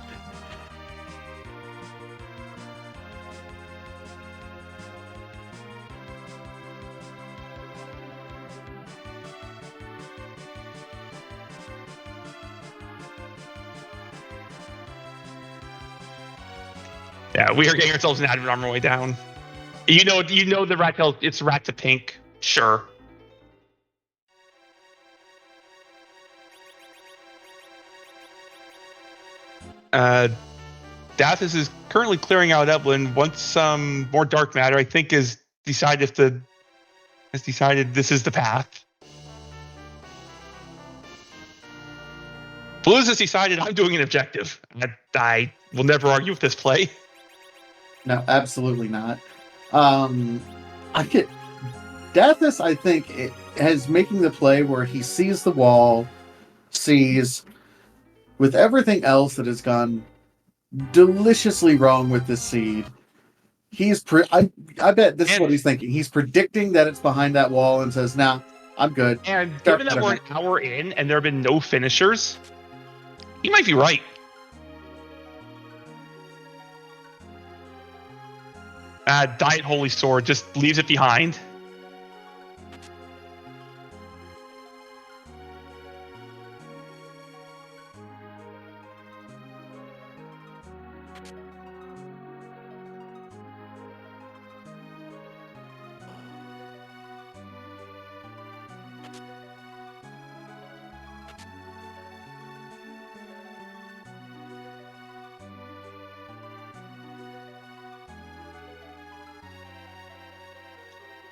Yeah, we are getting ourselves an adamant armor way down. You know the rat tail. It's rat to pink. Sure. Dathis is currently clearing out Evelyn. Once some more dark matter, I think, has decided this is the path. Blues has decided I'm doing an objective. I will never argue with this play. No, absolutely not. Dathis, I think, it has making the play where he sees the wall, sees with everything else that has gone deliciously wrong with this seed. I bet this is what he's thinking. He's predicting that it's behind that wall and says, "Nah, I'm good." And given that we're an hour in and there have been no finishers, he might be right. Diet Holy Sword just leaves it behind.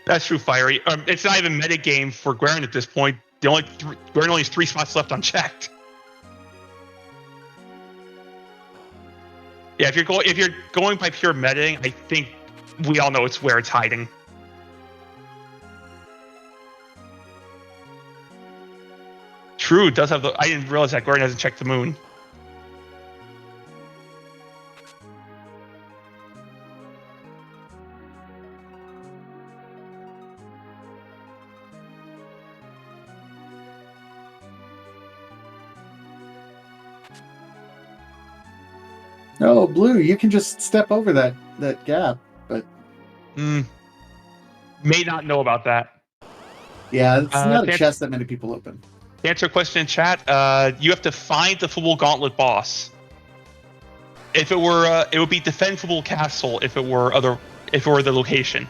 That's true, Fiery. It's not even metagame for Guerin at this point. Guerin only has 3 spots left unchecked. Yeah, if you're going by pure metaing, I think we all know it's where it's hiding. True, does have the. I didn't realize that Guerin hasn't checked the moon. Oh, Blue, you can just step over that gap. But May not know about that. yeah, it's not a To chest that many people open. answer a question in chat, you have to find the Football Gauntlet boss. If it were, it would be Defend Football Castle. If it were the location.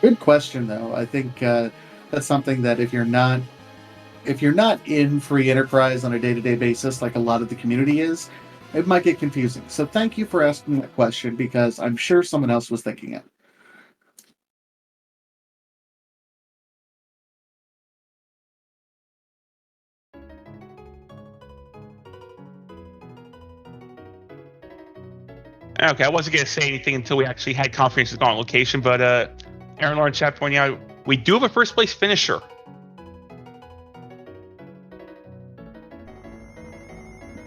Good question, though. I think that's something that if you're not in free enterprise on a day-to-day basis like a lot of the community is, it might get confusing. So thank you for asking that question because I'm sure someone else was thinking it. Okay, I wasn't gonna say anything until we actually had confirmation on location, but Aaron Lawrence chat pointing out we do have a first place finisher.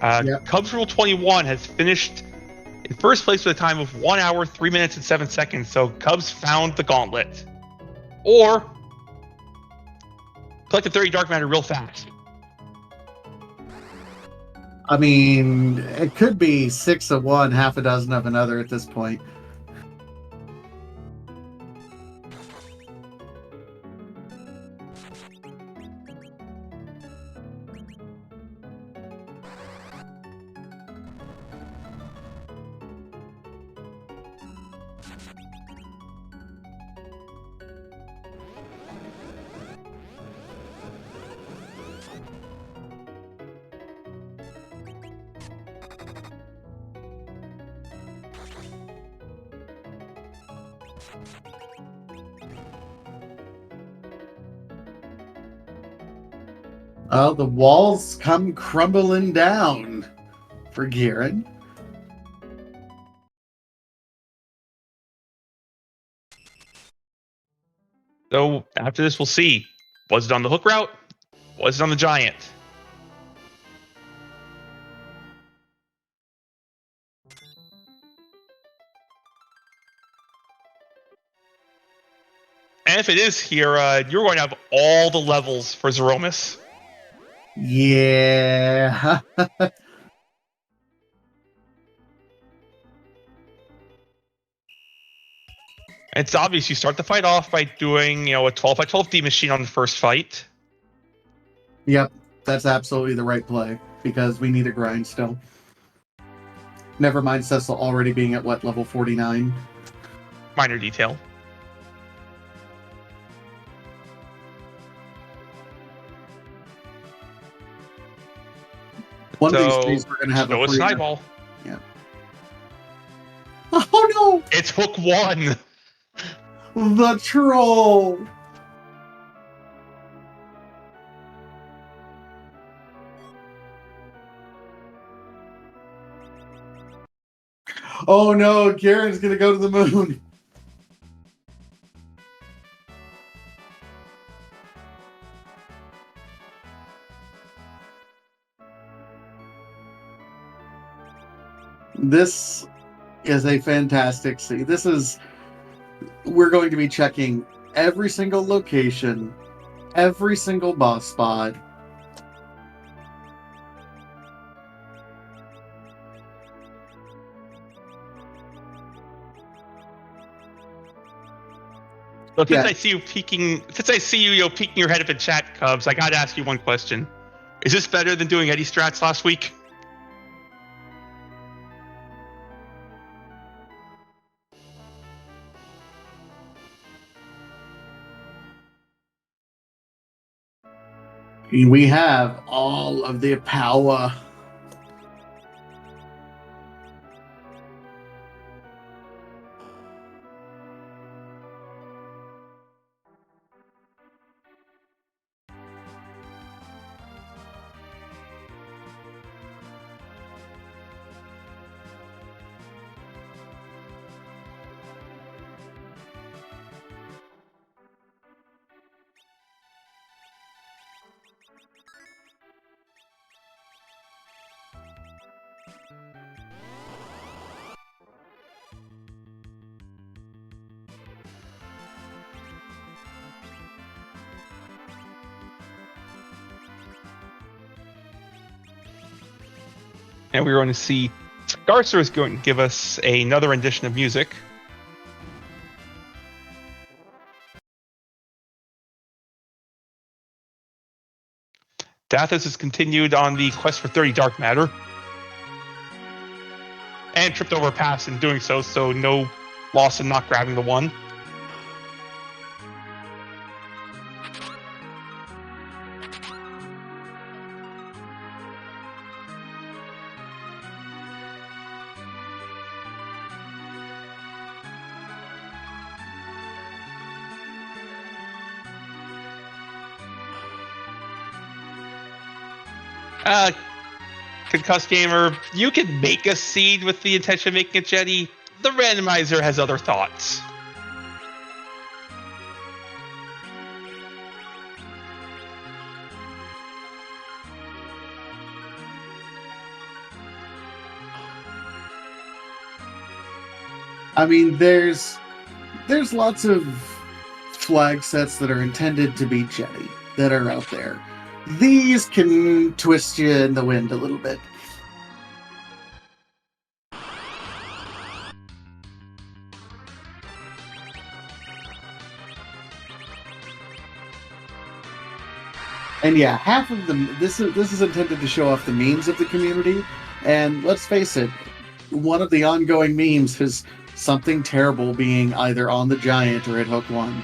Yep. Cubs Rule 21 has finished in first place with a time of 1 hour, 3 minutes, and 7 seconds. So Cubs found the gauntlet. Or collected 30 dark matter real fast. I mean, it could be 6 of one, half a dozen of another at this point. Oh, the walls come crumbling down for Garen. So after this, we'll see. Was it on the hook route? Was it on the giant? And if it is here, you're going to have all the levels for Zeromus. Yeah. It's obvious you start the fight off by doing, a 12 by 12 D machine on the first fight. Yep, that's absolutely the right play because we need a grind still. Never mind Cecil already being at what, level 49? Minor detail. One of these days we're going to have a Show a free. snowball. Yeah. Oh no! It's hook one. The troll! Oh no, Garen's gonna go to the moon. This is a fantastic scene. We're going to be checking every single location, every single boss spot. So since Yeah. I see you peeking your head up in chat, Cubs, I gotta ask you one question. Is this better than doing Eddie Strats last week? We have all of the power. And we're going to see Garcer is going to give us another rendition of music. Dathis has continued on the quest for 30 dark matter and tripped over a pass in doing so, so no loss in not grabbing the one. Concussed Gamer, you can make a seed with the intention of making a jetty. The randomizer has other thoughts. I mean, there's lots of flag sets that are intended to be jetty that are out there. These can twist you in the wind a little bit. And yeah, half of them. This is intended to show off the memes of the community. And let's face it, one of the ongoing memes is something terrible being either on the giant or at hook one.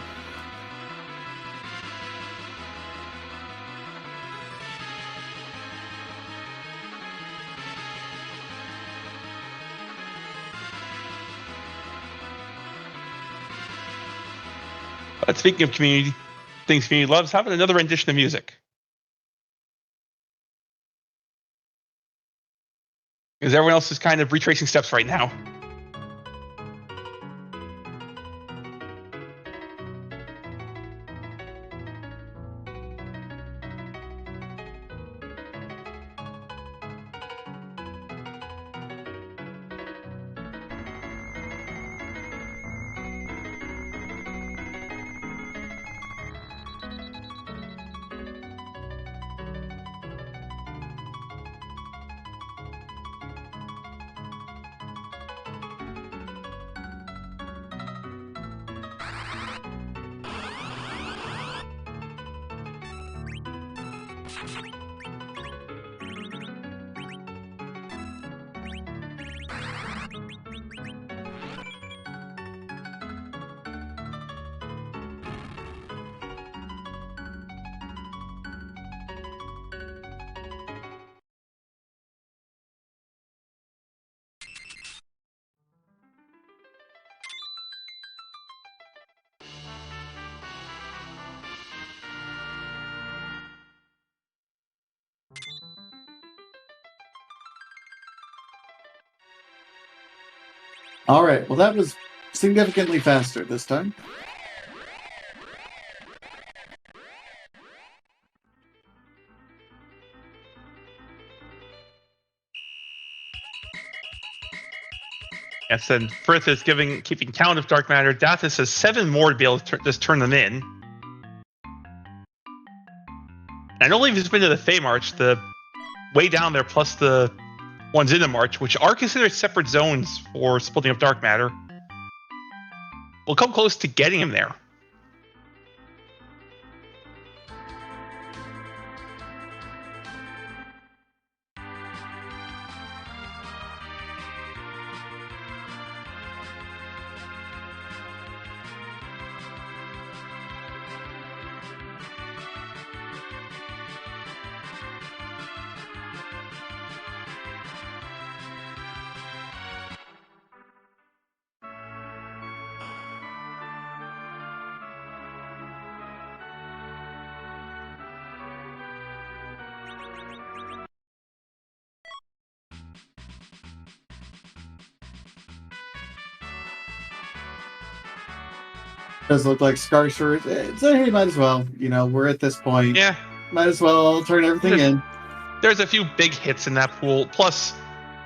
But speaking of community, things community loves, how about another rendition of music? Because everyone else is kind of retracing steps right now. All right, well, that was significantly faster this time. Yes, and Frith is keeping count of dark matter. Dathis has 7 more to be able to just turn them in. And I don't believe he's been to the Fey March, the way down there, plus the ones in the March, which are considered separate zones for splitting up dark matter. We'll come close to getting him there. Does look like Scarcer. So hey, might as well. You know, we're at this point. Yeah. Might as well turn everything in. There's a few big hits in that pool. Plus,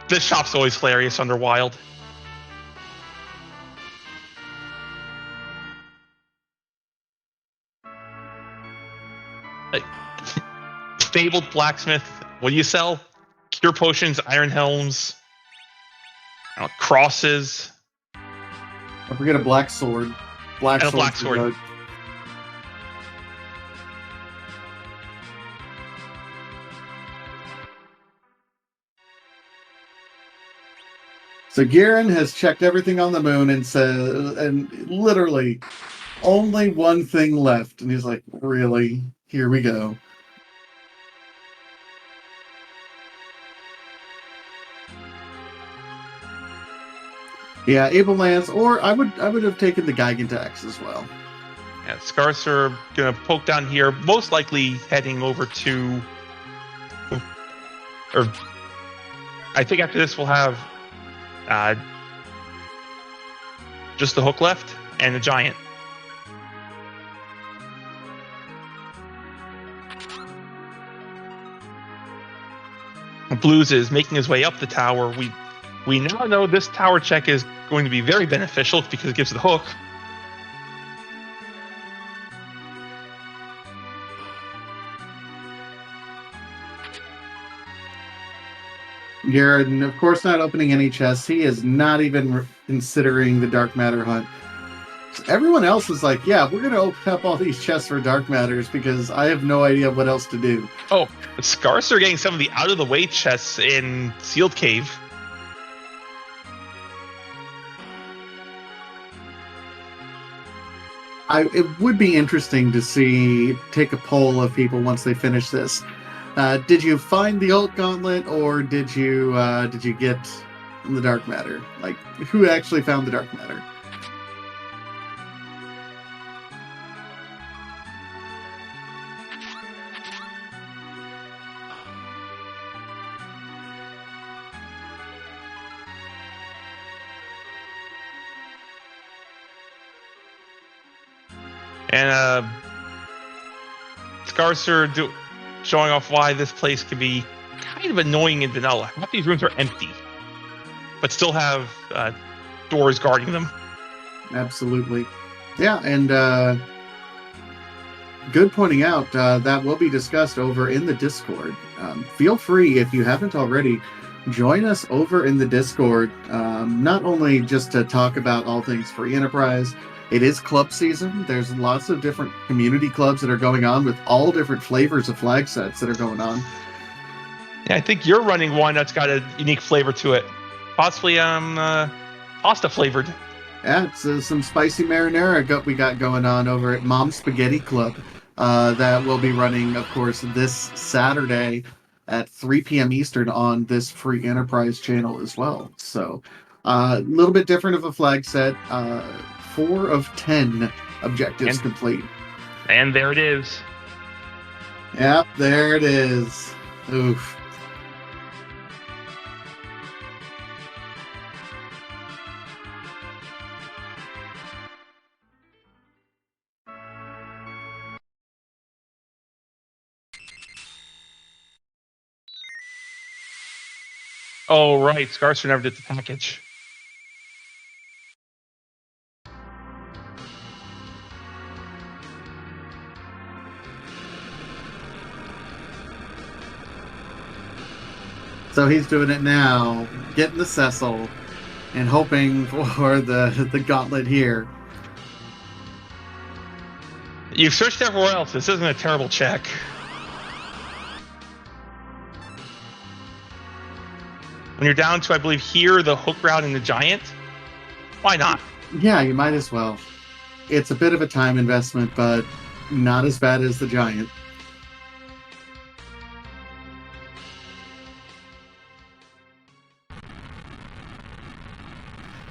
this shop's always hilarious under Wild. Fabled Blacksmith, what do you sell? cure potions, iron helms, crosses, Don't forget a black sword. Black and a black swords are sword. good. So Garen has checked everything on the moon and said, and literally only one thing left. And he's like, really? Here we go. Yeah, Able Lance, or I would have taken the Gigantax as well. Yeah, Scars are gonna poke down here, most likely heading over to, or I think after this we'll have just the hook left and the giant. Blues is making his way up the tower. We now know this tower check is going to be very beneficial because it gives the hook. Garrett, of course, not opening any chests. He is not even considering the dark matter hunt. Everyone else is like, yeah, we're going to open up all these chests for dark matters because I have no idea what else to do. Oh, Scars are getting some of the out-of-the-way chests in Sealed Cave. It would be interesting to take a poll of people once they finish this. Did you find the Ult Gauntlet, or did you get the dark matter? Like, who actually found the dark matter? And Scars are showing off why this place can be kind of annoying in vanilla. Half these rooms are empty, but still have doors guarding them. Absolutely. Yeah, and good pointing out. That will be discussed over in the Discord. Feel free, if you haven't already, join us over in the Discord. Not only just to talk about all things free enterprise, it is club season. There's lots of different community clubs that are going on with all different flavors of flag sets that are going on. Yeah, I think you're running one that's got a unique flavor to it. Possibly pasta flavored. Yeah, it's some spicy marinara we got going on over at Mom's Spaghetti Club. That will be running, of course, this Saturday at 3 p.m. Eastern on this free enterprise channel as well. So, a little bit different of a flag set. 4 of 10 objectives complete. And there it is. Yep, there it is. Oof. Oh, right. Scarcer never did the package. So he's doing it now, getting the Cecil, and hoping for the gauntlet here. You've searched everywhere else. This isn't a terrible check. When you're down to, I believe, here, the hook route and the giant, why not? Yeah, you might as well. It's a bit of a time investment, but not as bad as the giant.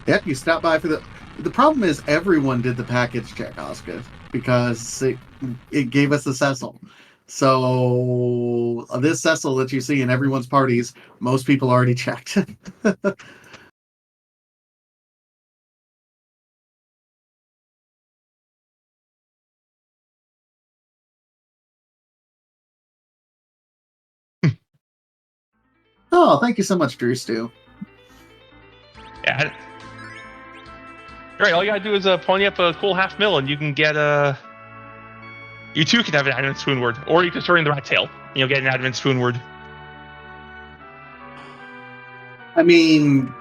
Yep, you stopped by for the problem is everyone did the package check, Oscar, because it gave us the Cecil. So this Cecil that you see in everyone's parties, most people already checked. Oh, thank you so much, Drew Stu. Yeah. Right, all you gotta do is pony up a cool $500,000 and you can get you too can have an adamant spoon word. Or you can throw in the rat tail and you'll get an adamant spoon word. I mean,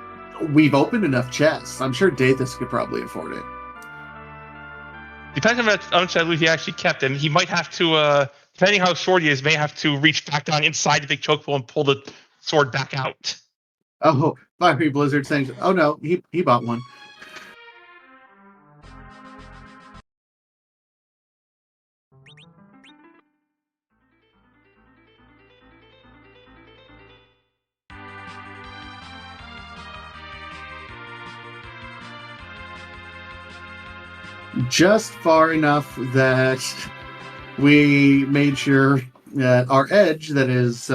we've opened enough chests. I'm sure Dathus could probably afford it. Depends on how much I believe he actually kept, and he might have to, depending how short he is, may have to reach back down inside the big chokepool and pull the sword back out. Oh, Fiery Blizzard saying, "Oh no, he bought one." Just far enough that we made sure that our edge, that is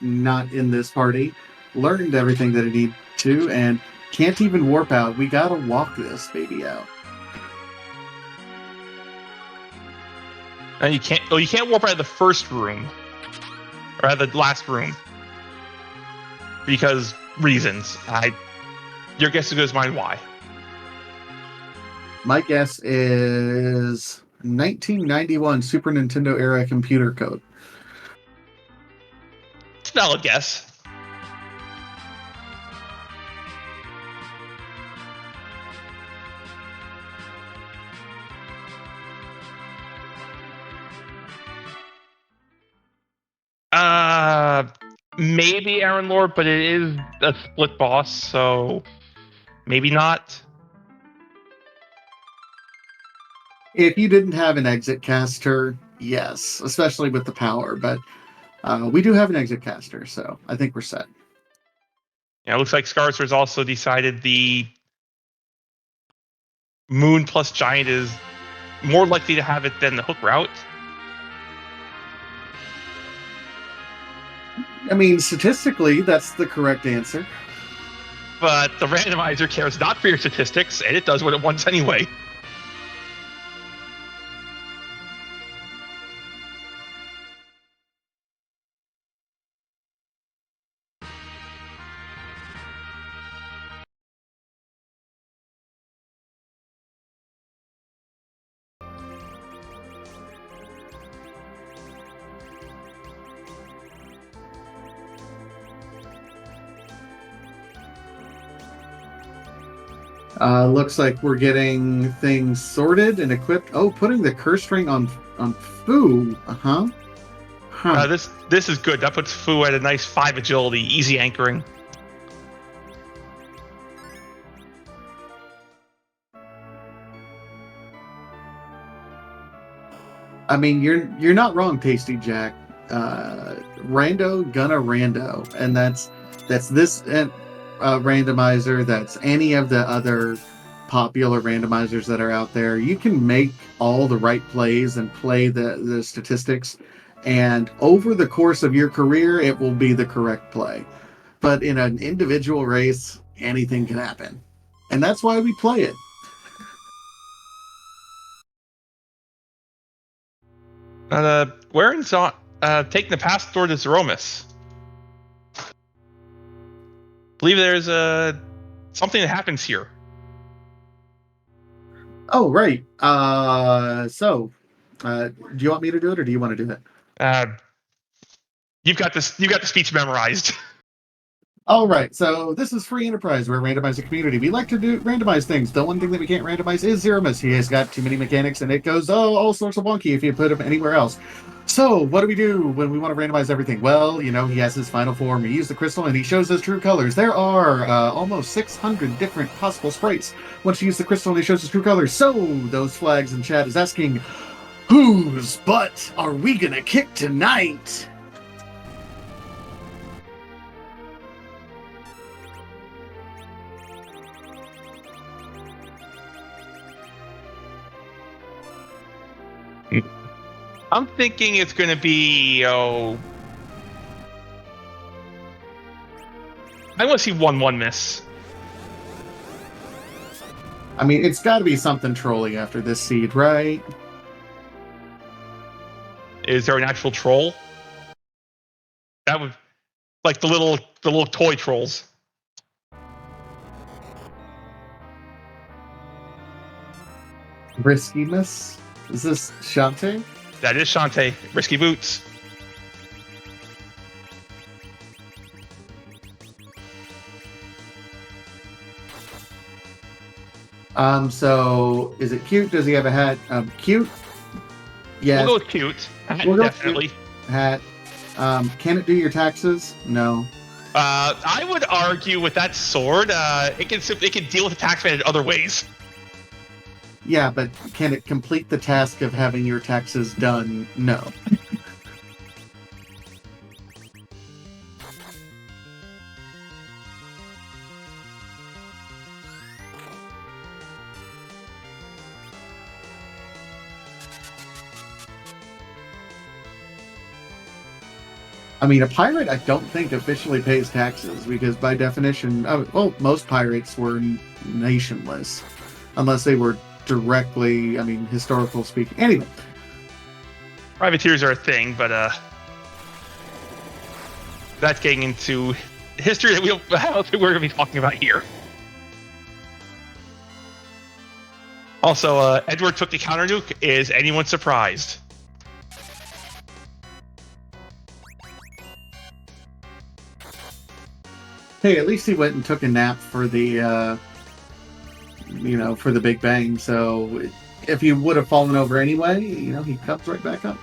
not in this party, learned everything that it needed to, and can't even warp out. We gotta walk this baby out. And you can't warp out of the first room, or out of the last room, because reasons. Your guess is as good as mine. Why? My guess is 1991 Super Nintendo era computer code. It's a valid guess. Maybe Aaron Lord, but it is a split boss, so maybe not. If you didn't have an exit caster, yes, especially with the power, but we do have an exit caster, so I think we're set. Yeah, it looks like Scarstor's also decided the Moon plus Giant is more likely to have it than the Hook route. I mean, statistically, that's the correct answer. But the randomizer cares not for your statistics, and it does what it wants anyway. Looks like we're getting things sorted and equipped. Oh, putting the curse ring on Fu. Huh. This is good. That puts Fu at a nice 5 agility, easy anchoring. I mean, you're not wrong, Tasty Jack. Rando gonna rando, and that's this randomizer. That's any of the other popular randomizers that are out there. You can make all the right plays and play the statistics, and over the course of your career, it will be the correct play. But in an individual race, anything can happen, and that's why we play it. Waring's on taking the pass toward the Zeromus. Believe there's something that happens here. Oh, right. Do you want me to do it, or do you want to do it? You've got this. You got the speech memorized. All right, so this is Free Enterprise. We're a randomizing community. We like to do randomize things. The one thing that we can't randomize is Zeromus. He has got too many mechanics, and it goes all sorts of wonky if you put him anywhere else. So what do we do when we want to randomize everything? Well, he has his final form. We use the crystal, and he shows his true colors. There are almost 600 different possible sprites. Once you use the crystal, and he shows his true colors. So those flags in chat is asking, whose butt are we gonna kick tonight? I'm thinking it's going to be, I want to see 1-1 miss. I mean, it's got to be something trolly after this seed, right? Is there an actual troll? That would, like the little toy trolls. Riskiness? Is this Shantae? That is Shantae. Risky boots. So is it cute? Does he have a hat? Cute? Yes. We'll go with cute. We'll go with Definitely. cute. Hat. Can it do your taxes? No. I would argue with that sword, it can deal with the tax man in other ways. Yeah, but can it complete the task of having your taxes done? No. I mean, a pirate, I don't think officially pays taxes because, by definition, most pirates were nationless, unless they were directly, historical speaking. Anyway, Privateers are a thing, but that's getting into history that I don't think we're going to be talking about here. Also, Edward took the counter nuke. Is anyone surprised? hey, at least he went and took a nap for the, for the Big Bang. So if he would have fallen over anyway, he comes right back up.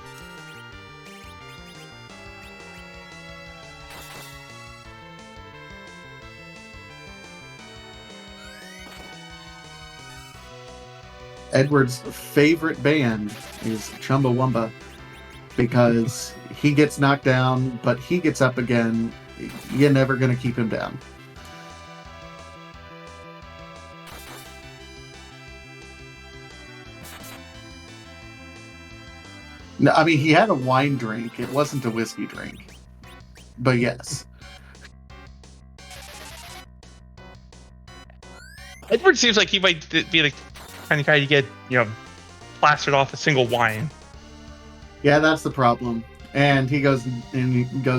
Edward's favorite band is Chumbawamba because he gets knocked down, but he gets up again. You're never going to keep him down. No, I mean, he had a wine drink. It wasn't a whiskey drink. But yes. Edward seems like he might be the kind of guy to get, plastered off a single wine. Yeah, that's the problem. And he goes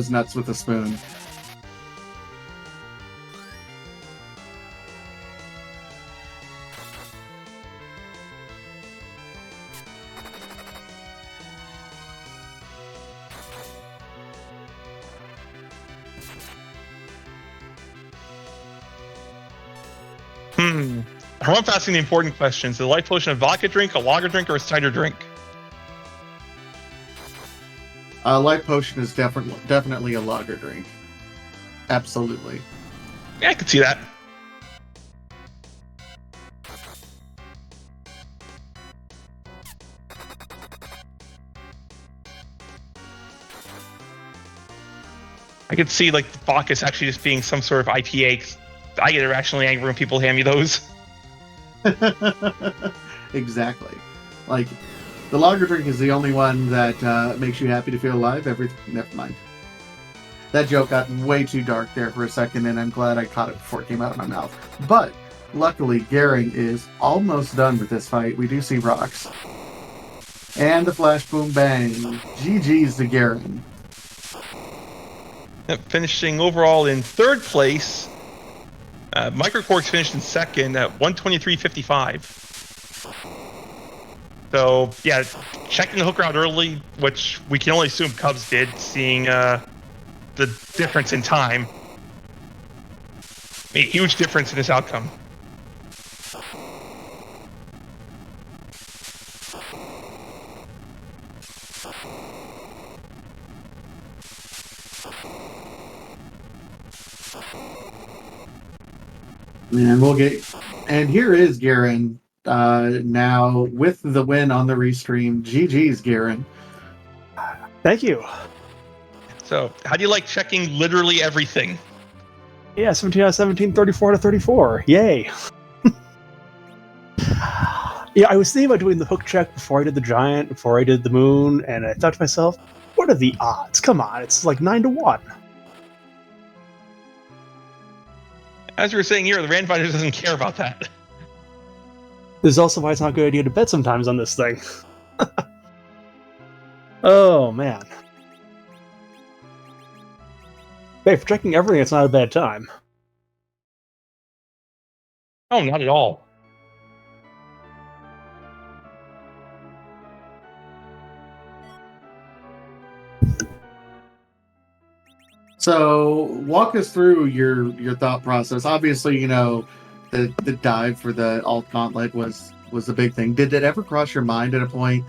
nuts with a spoon. I'm asking the important questions. Is the life potion a vodka drink, a lager drink, or a cider drink? Life potion is definitely a lager drink. Absolutely. Yeah, I could see that. I could see like vodka actually just being some sort of IPA. I get irrationally angry when people hand me those. Exactly. Like, the lager drink is the only one that makes you happy to feel alive. Never mind. That joke got way too dark there for a second, and I'm glad I caught it before it came out of my mouth. But, luckily, Garen is almost done with this fight. We do see rocks. And the flash boom bang. GG's to Garen. Finishing overall in third place. Microcorks finished in second at 123.55. So, yeah, checking the hooker out early, which we can only assume Cubs did, seeing the difference in time. A huge difference in this outcome. And here is Garen now with the win on the restream. GG's, Garen. Thank you. So, how do you like checking literally everything? Yeah, 17 out of 17, 34 out of 34. Yay. Yeah, I was thinking about doing the hook check before I did the giant, before I did the moon, and I thought to myself, what are the odds? Come on, it's like 9 to 1. As we were saying here, the randomizer doesn't care about that. This is also why it's not a good idea to bet sometimes on this thing. Oh, man. Hey, for checking everything, it's not a bad time. Oh, not at all. So walk us through your thought process. Obviously, the dive for the alt gauntlet was a big thing. Did it ever cross your mind at a point?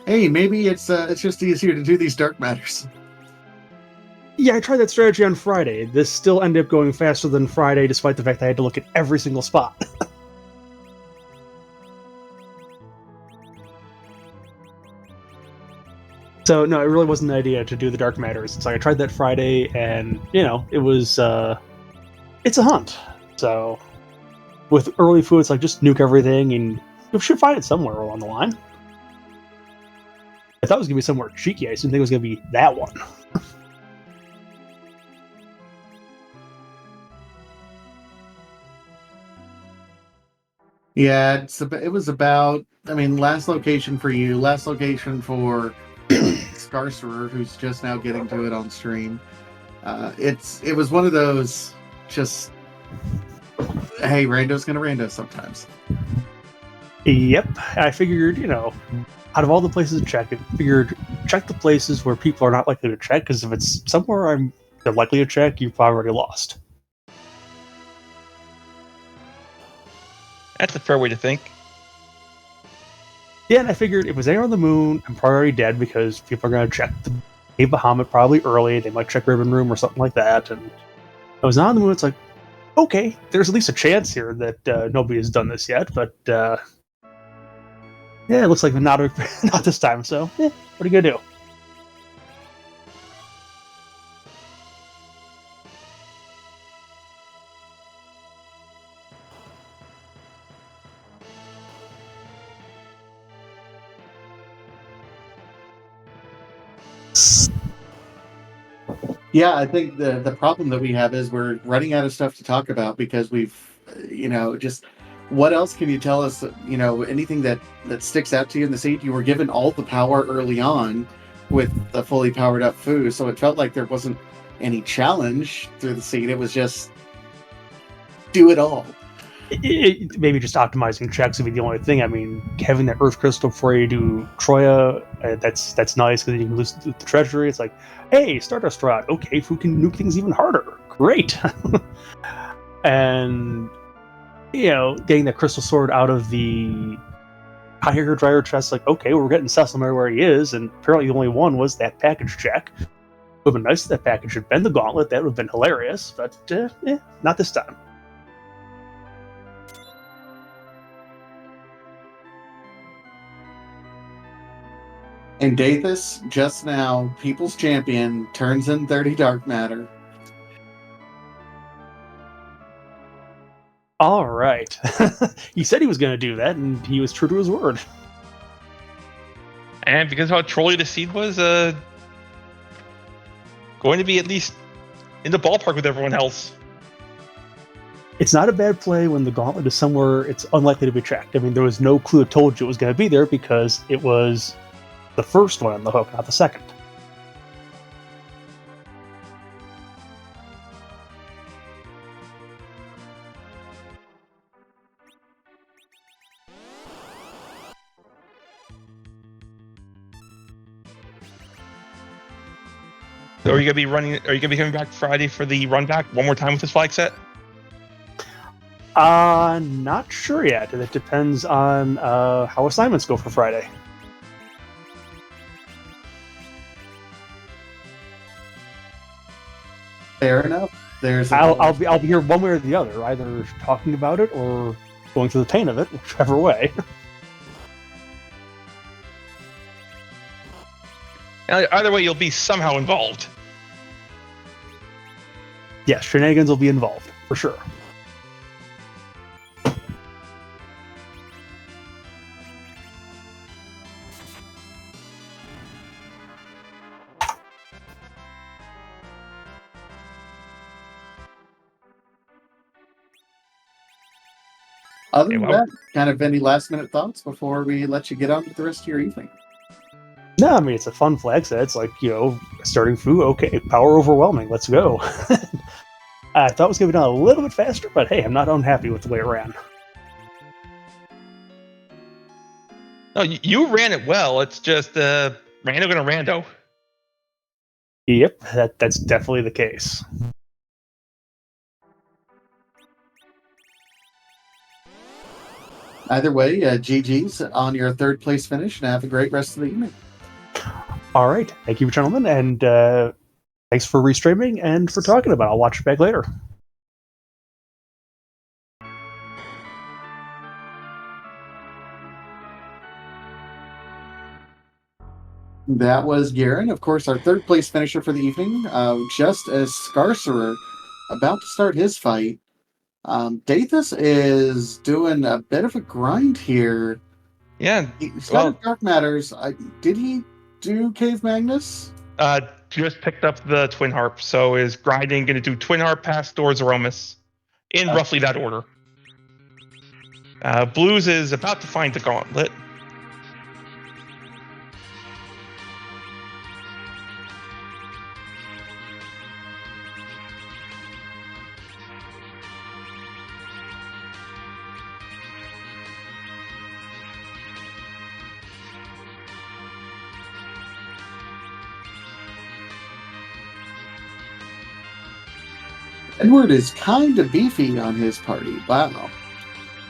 Hey, maybe it's just easier to do these dark matters. Yeah, I tried that strategy on Friday. This still ended up going faster than Friday, despite the fact that I had to look at every single spot. So no, it really wasn't an idea to do the dark matters. It's like I tried that Friday, and it was it's a hunt. So with early food, it's like just nuke everything, and you should find it somewhere along the line. I thought it was gonna be somewhere cheeky. I didn't think it was gonna be that one. Yeah, it was about. I mean, last location for you, last location for Scarcerer, who's just now getting to it on stream. It was one of those just. Hey, rando's gonna rando sometimes. Yep, I figured out of all the places to check, I figured check the places where people are not likely to check, because if it's somewhere they're likely to check, you've already lost. That's a fair way to think. Yeah, and I figured if it was anywhere on the moon, I'm probably already dead because people are going to check the Cave Bahamut probably early. They might check Ribbon Room or something like that. And I was not on the moon. It's like, okay, there's at least a chance here that nobody has done this yet. But yeah, it looks like not this time. So what are you going to do? Yeah, I think the problem that we have is we're running out of stuff to talk about because we've, just what else can you tell us? Anything that sticks out to you in the seed? You were given all the power early on with the fully powered up Foo, so it felt like there wasn't any challenge through the seed. It was just do it all. Maybe just optimizing checks would be the only thing. I mean, having that Earth Crystal before you do Troya, that's nice because you can lose the treasury. It's like, hey, Stardust Rod. Okay, Fu can nuke things even harder. Great. And, getting that Crystal Sword out of the Higher Dryer chest, like, okay, we're getting Sesame where he is, and apparently the only one was that package check. It would have been nice if that package had been the gauntlet. That would have been hilarious, but not this time. And Dathus, just now, People's Champion, turns in 30 Dark Matter. All right. He said he was going to do that, and he was true to his word. And because how trolly the seed was, going to be at least in the ballpark with everyone else. It's not a bad play when the gauntlet is somewhere it's unlikely to be checked. I mean, there was no clue that told you it was going to be there because it was the first one on the hook, not the second. So are you gonna be running? Are you gonna be coming back Friday for the run back one more time with this flag set? Not sure yet. It depends on how assignments go for Friday. Fair enough. I'll be here one way or the other, either talking about it or going through the pain of it, whichever way. Either way, you'll be somehow involved. Yes, shenanigans will be involved, for sure. Other than that, kind of any last minute thoughts before we let you get on with the rest of your evening? No, I mean, it's a fun flag set. It's like, starting Fu, okay, power overwhelming, let's go. I thought it was going to be done a little bit faster, but hey, I'm not unhappy with the way it ran. No, you ran it well. It's just rando gonna rando. Yep, that's definitely the case. Either way, GG's on your third place finish, and have a great rest of the evening. All right. Thank you, gentlemen. And thanks for restreaming and for talking about it. I'll watch it back later. That was Garen, of course, our third place finisher for the evening. Just as Scarcerer about to start his fight, Dathus is doing a bit of a grind here. Yeah. He started Dark Matters. Did he do Cave Magnus? Just picked up the Twin Harp, so is grinding going to do Twin Harp, Pass Doors, Aromas, in roughly that order. Blues is about to find the Gauntlet. Edward is kind of beefy on his party. Wow.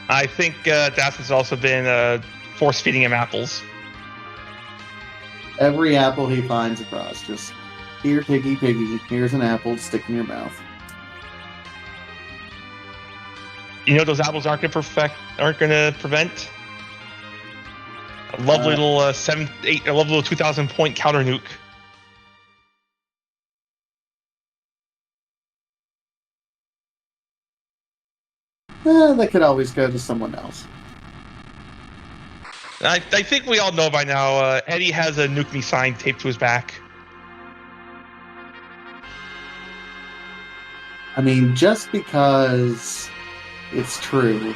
I think Dath has also been force feeding him apples. Every apple he finds across, just here, piggy, piggy. Here's an apple, stick in your mouth. You know those apples aren't going to prevent a lovely little 2,000 point counter nuke. That could always go to someone else. I think we all know by now, Eddie has a Nuke Me sign taped to his back. I mean, just because it's true.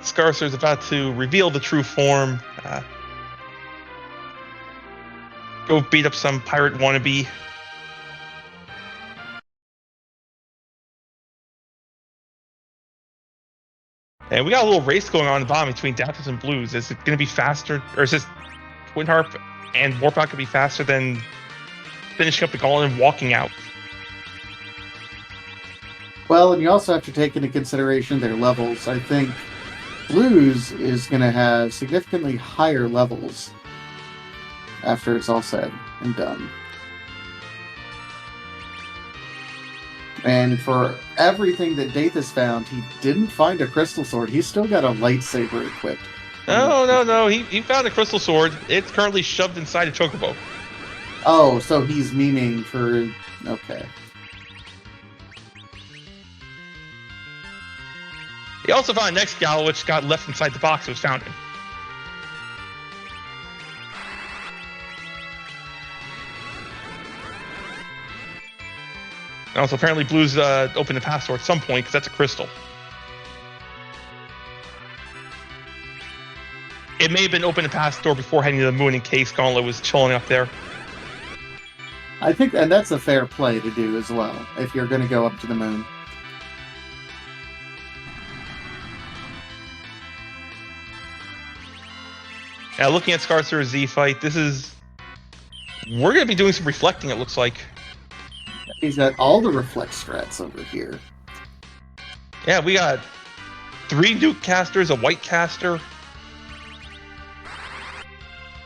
Scarcer is about to reveal the true form. Go beat up some pirate wannabe. And we got a little race going on in the bottom between Dathus and Blues. Is it going to be faster, or is this Twin Harp and Warpout going to be faster than finishing up the gauntlet and walking out? Well, and you also have to take into consideration their levels. I think Blues is going to have significantly higher levels after it's all said and done. And for everything that Dathus found, he didn't find a crystal sword. He's still got a lightsaber equipped. No. He found a crystal sword. It's currently shoved inside a chocobo. Oh, so he's meaning for... Okay. He also found a next gal, which got left inside the box it was found in. And also, apparently, Blues opened the pass door at some point, because that's a crystal. It may have been open the pass door before heading to the moon in case Gauntlet was chilling up there. I think, and that's a fair play to do as well, if you're going to go up to the moon. Now, looking at Scarcer's Z fight, we're going to be doing some reflecting, it looks like. He's got all the reflect strats over here. Yeah, we got 3 nuke casters, a white caster,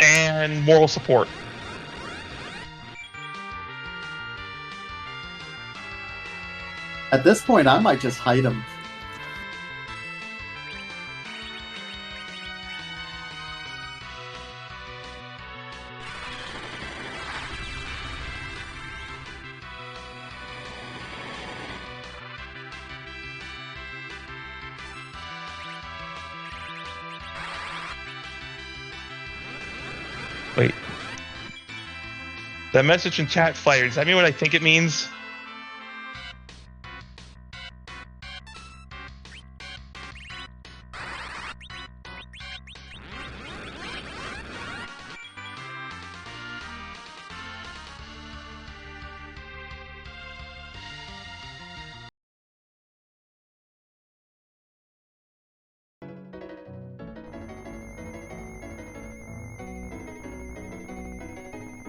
and moral support. At this point, I might just hide him. Wait. That message in chat fired. Does that mean what I think it means?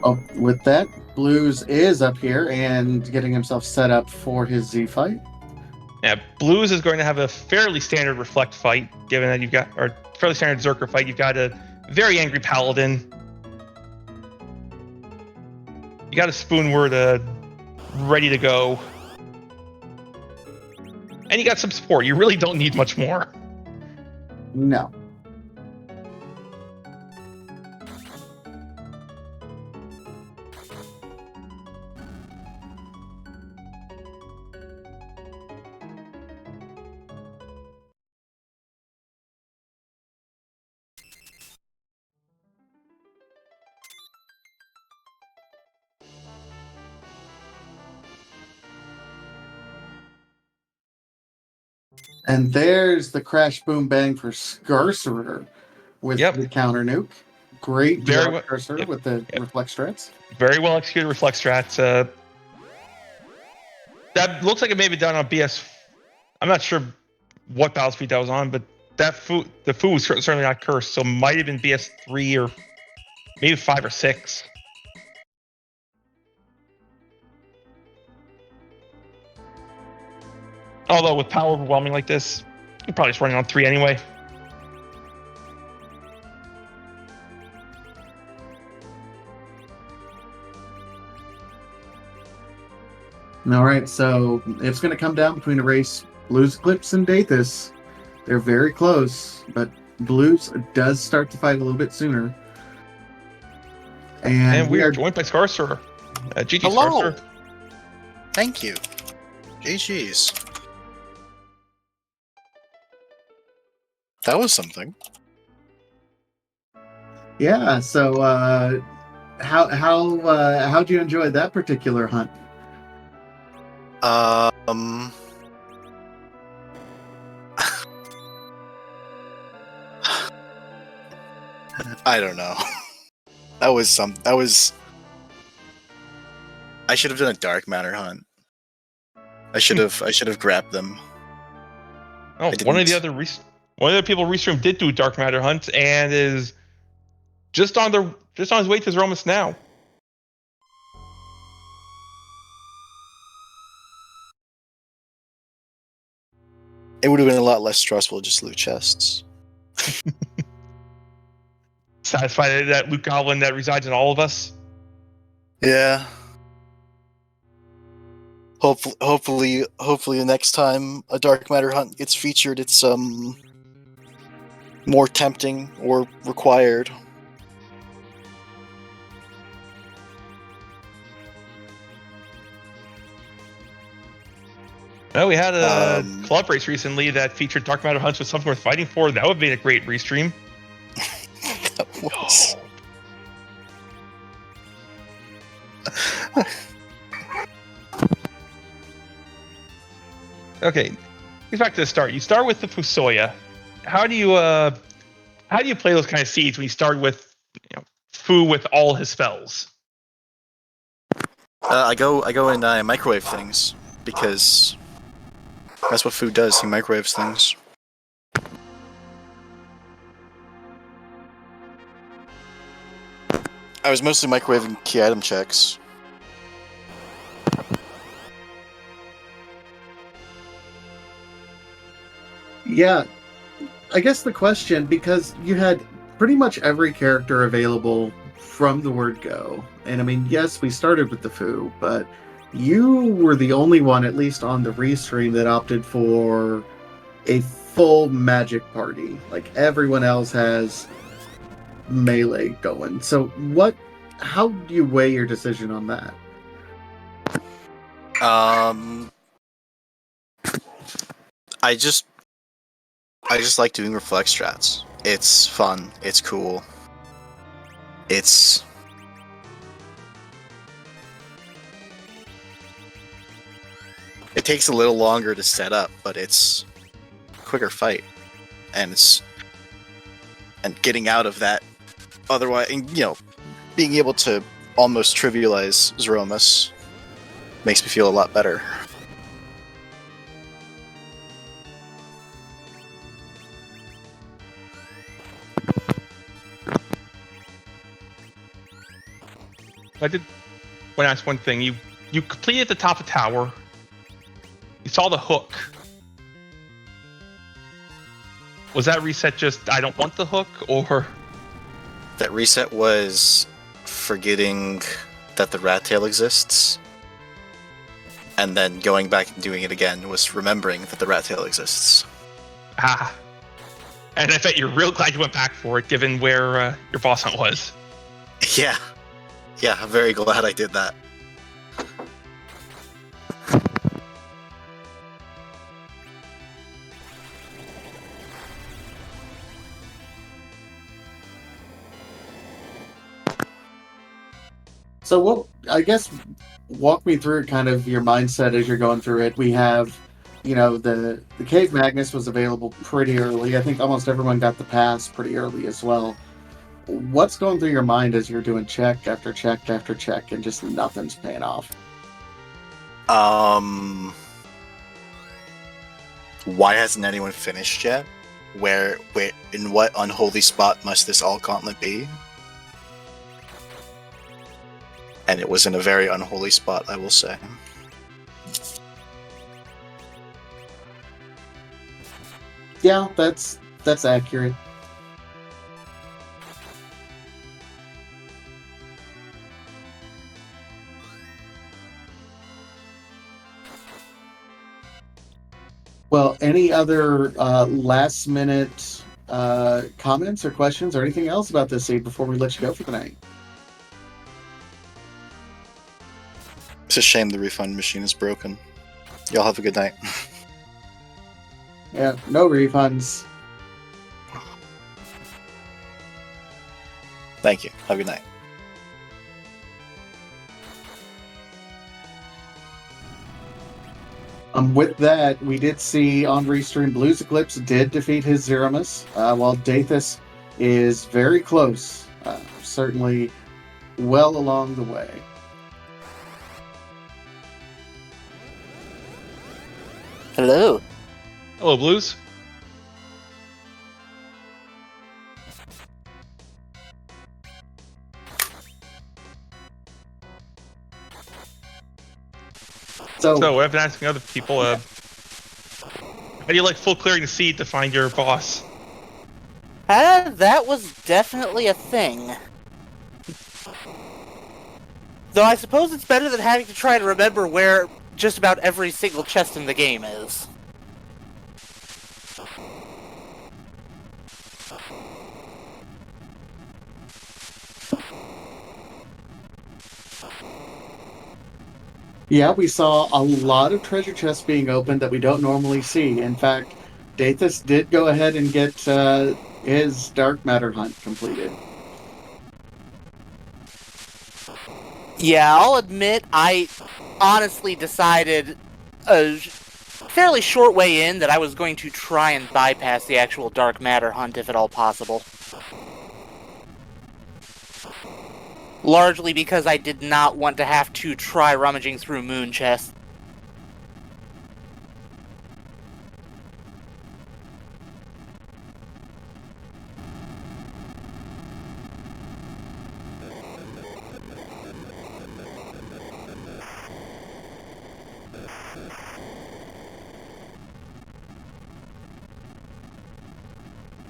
Oh, with that, Blues is up here and getting himself set up for his Z fight. Yeah, Blues is going to have a fairly standard Reflect fight, given that you've got, or fairly standard Zerker fight. You've got a very angry Paladin. You got a Spoonword ready to go. And you got some support. You really don't need much more. No. And there's the crash boom bang for Scarcerer with the counter nuke. Great Very DR well. Cursor with the reflect strats. Very well executed Reflect strats. That looks like it may be done on BS. I'm not sure what battle speed that was on, but the Fu was certainly not cursed, so might have been BS3 or maybe 5 or 6. Although with power overwhelming like this, you're probably just running on 3 anyway. All right, so it's going to come down between a race. Blues Eclipse and Dathus. They're very close, but Blues does start to fight a little bit sooner. And we are joined by Scarcer. GG Hello. Scarcer. Thank you. GG's. That was something. Yeah, so how'd you enjoy that particular hunt? I don't know. That was I should have done a dark matter hunt. I should have grabbed them. Oh, one of the other people restream did do dark matter hunt and is just on his way to Zromus now. It would have been a lot less stressful to just loot chests. Satisfied that loot goblin that resides in all of us. Yeah. Hopefully the next time a dark matter hunt gets featured, it's more tempting or required. Well, we had a club race recently that featured dark matter hunts with something worth fighting for. That would be a great restream. That was. Okay, get back to the start. You start with the Fusoya. How do you play those kind of seeds when you start with Fu with all his spells? I go and I microwave things because that's what food does. He microwaves things. I was mostly microwaving key item checks. Yeah, I guess the question, because you had pretty much every character available from the word go, and I mean, yes, we started with the Fu, but you were the only one, at least on the restream, that opted for a full magic party. Like everyone else has melee going. So how do you weigh your decision on that? I just like doing reflect strats. It's fun. It's cool. It takes a little longer to set up, but it's a quicker fight, and getting out of that. Otherwise, being able to almost trivialize Zromus makes me feel a lot better. I did want to ask one thing. You completed the top of the tower. You saw the hook. Was that reset just I don't want the hook, or That reset was forgetting that the rat tail exists, and then going back and doing it again was remembering that the rat tail exists. ah? And I bet you're real glad you went back for it, given where your boss hunt was. Yeah, I'm very glad I did that. So, what I guess walk me through kind of your mindset as you're going through it. We have, the Cave Magnus was available pretty early. I think almost everyone got the pass pretty early as well. What's going through your mind as you're doing check after check after check and just nothing's paying off? Why hasn't anyone finished yet? Where, in what unholy spot must this all gauntlet be? And it was in a very unholy spot, I will say. Yeah, that's accurate. Well, any other last minute comments or questions or anything else about this seed before we let you go for the night? It's a shame the refund machine is broken. Y'all have a good night. Yeah, no refunds. Thank you. Have a good night. With that, we did see on Restream Blues Eclipse did defeat his Zeromus, while Dathus is very close, certainly well along the way. Hello. Hello, Blues. So I've been asking other people, how do you like full clearing the seed to find your boss? That was definitely a thing. Though I suppose it's better than having to try to remember where just about every single chest in the game is. Yeah, we saw a lot of treasure chests being opened that we don't normally see. In fact, Dathus did go ahead and get his dark matter hunt completed. Yeah, I'll admit I honestly decided a fairly short way in that I was going to try and bypass the actual dark matter hunt if at all possible. Largely because I did not want to have to try rummaging through moon chests.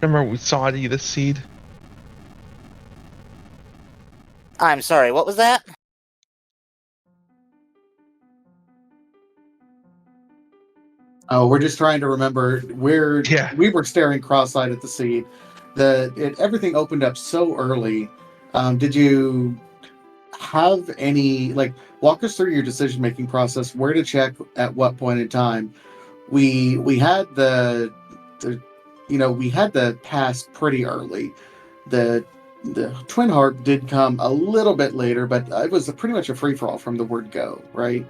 Remember we saw the seed? I'm sorry, what was that? Oh, we're just trying to remember. We were staring cross-eyed at the seed. Everything opened up so early. Did you have any walk us through your decision-making process? Where to check at what point in time? We had the we had the pass pretty early. The Twin Harp did come a little bit later, but it was pretty much a free-for-all from the word go, right?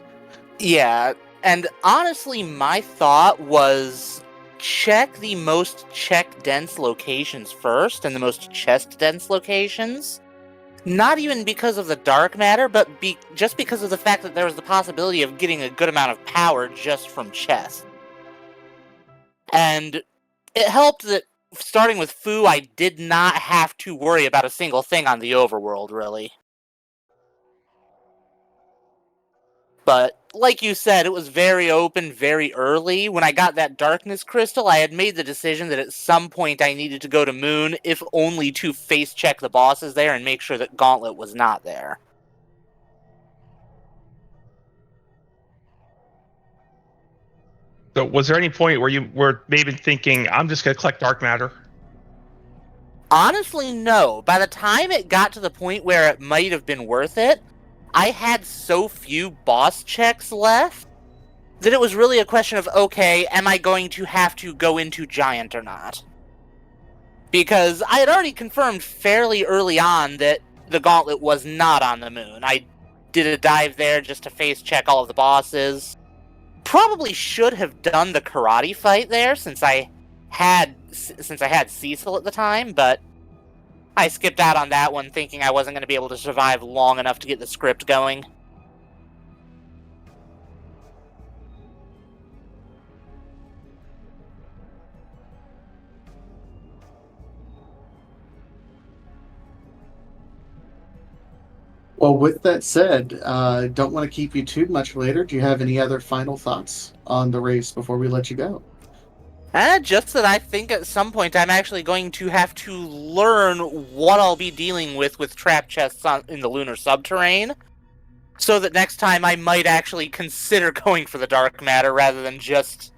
Yeah, and honestly, my thought was check the most check-dense locations first, and the most chest-dense locations. Not even because of the dark matter, but just because of the fact that there was the possibility of getting a good amount of power just from chest. And it helped that, starting with Fu, I did not have to worry about a single thing on the overworld, really. But like you said, it was very open very early. When I got that darkness crystal, I had made the decision that at some point I needed to go to Moon, if only to face check the bosses there and make sure that Gauntlet was not there. So, was there any point where you were maybe thinking, I'm just going to collect dark matter? Honestly, no. By the time it got to the point where it might have been worth it, I had so few boss checks left that it was really a question of, okay, am I going to have to go into Giant or not? Because I had already confirmed fairly early on that the Gauntlet was not on the Moon. I did a dive there just to face check all of the bosses. Probably should have done the karate fight there since I had Cecil at the time, but I skipped out on that one thinking I wasn't going to be able to survive long enough to get the script going. Well, with that said, don't want to keep you too much later. Do you have any other final thoughts on the race before we let you go? Just that I think at some point I'm actually going to have to learn what I'll be dealing with trap chests in the lunar subterrane, so that next time I might actually consider going for the dark matter rather than just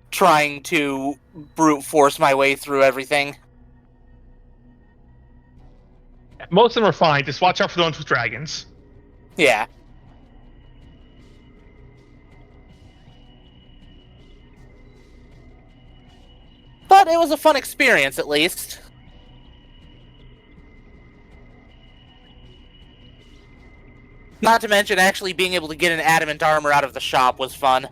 trying to brute force my way through everything. Most of them are fine. Just watch out for the ones with dragons. Yeah. But it was a fun experience, at least. Not to mention, actually being able to get an adamant armor out of the shop was fun.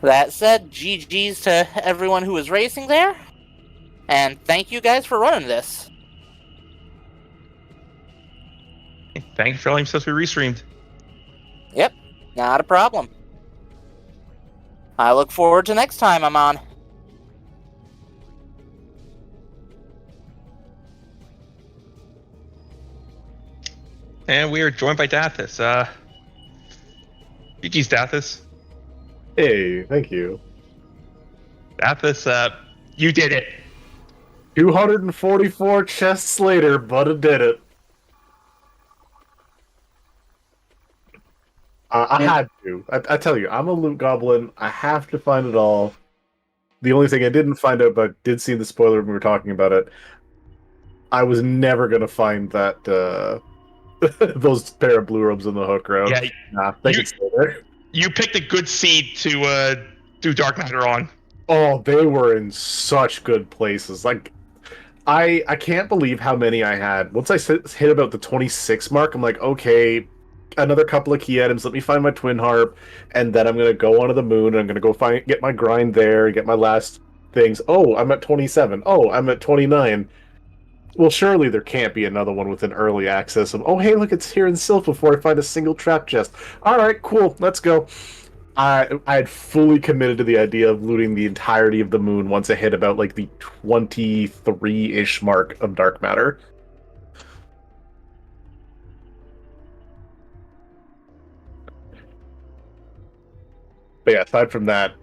That said, GG's to everyone who was racing there, and thank you guys for running this. Thank you for letting us be restreamed. Yep, not a problem. I look forward to next time I'm on. And we are joined by Dathis. GG's, Dathis. Hey, thank you. Dathis, you did it. 244 chests later, but it did it. I had to. I tell you, I'm a loot goblin. I have to find it all. The only thing I didn't find out, but did see in the spoiler when we were talking about it, I was never going to find that those pair of blue robes in the hook road. Yeah, nah, they can stay there. You picked a good seed to do dark matter on. Oh, they were in such good places. Like, I can't believe how many I had. Once I hit about the 26 mark, I'm like, okay, another couple of key items. Let me find my twin harp, and then I'm gonna go onto the moon. And I'm gonna go get my grind there, get my last things. Oh, I'm at 27. Oh, I'm at 29. Well, surely there can't be another one with an early access of, oh, hey, look, it's here in Sylph before I find a single trap chest. All right, cool, let's go. I had fully committed to the idea of looting the entirety of the moon once I hit about like the 23-ish mark of dark matter. But yeah, aside from that,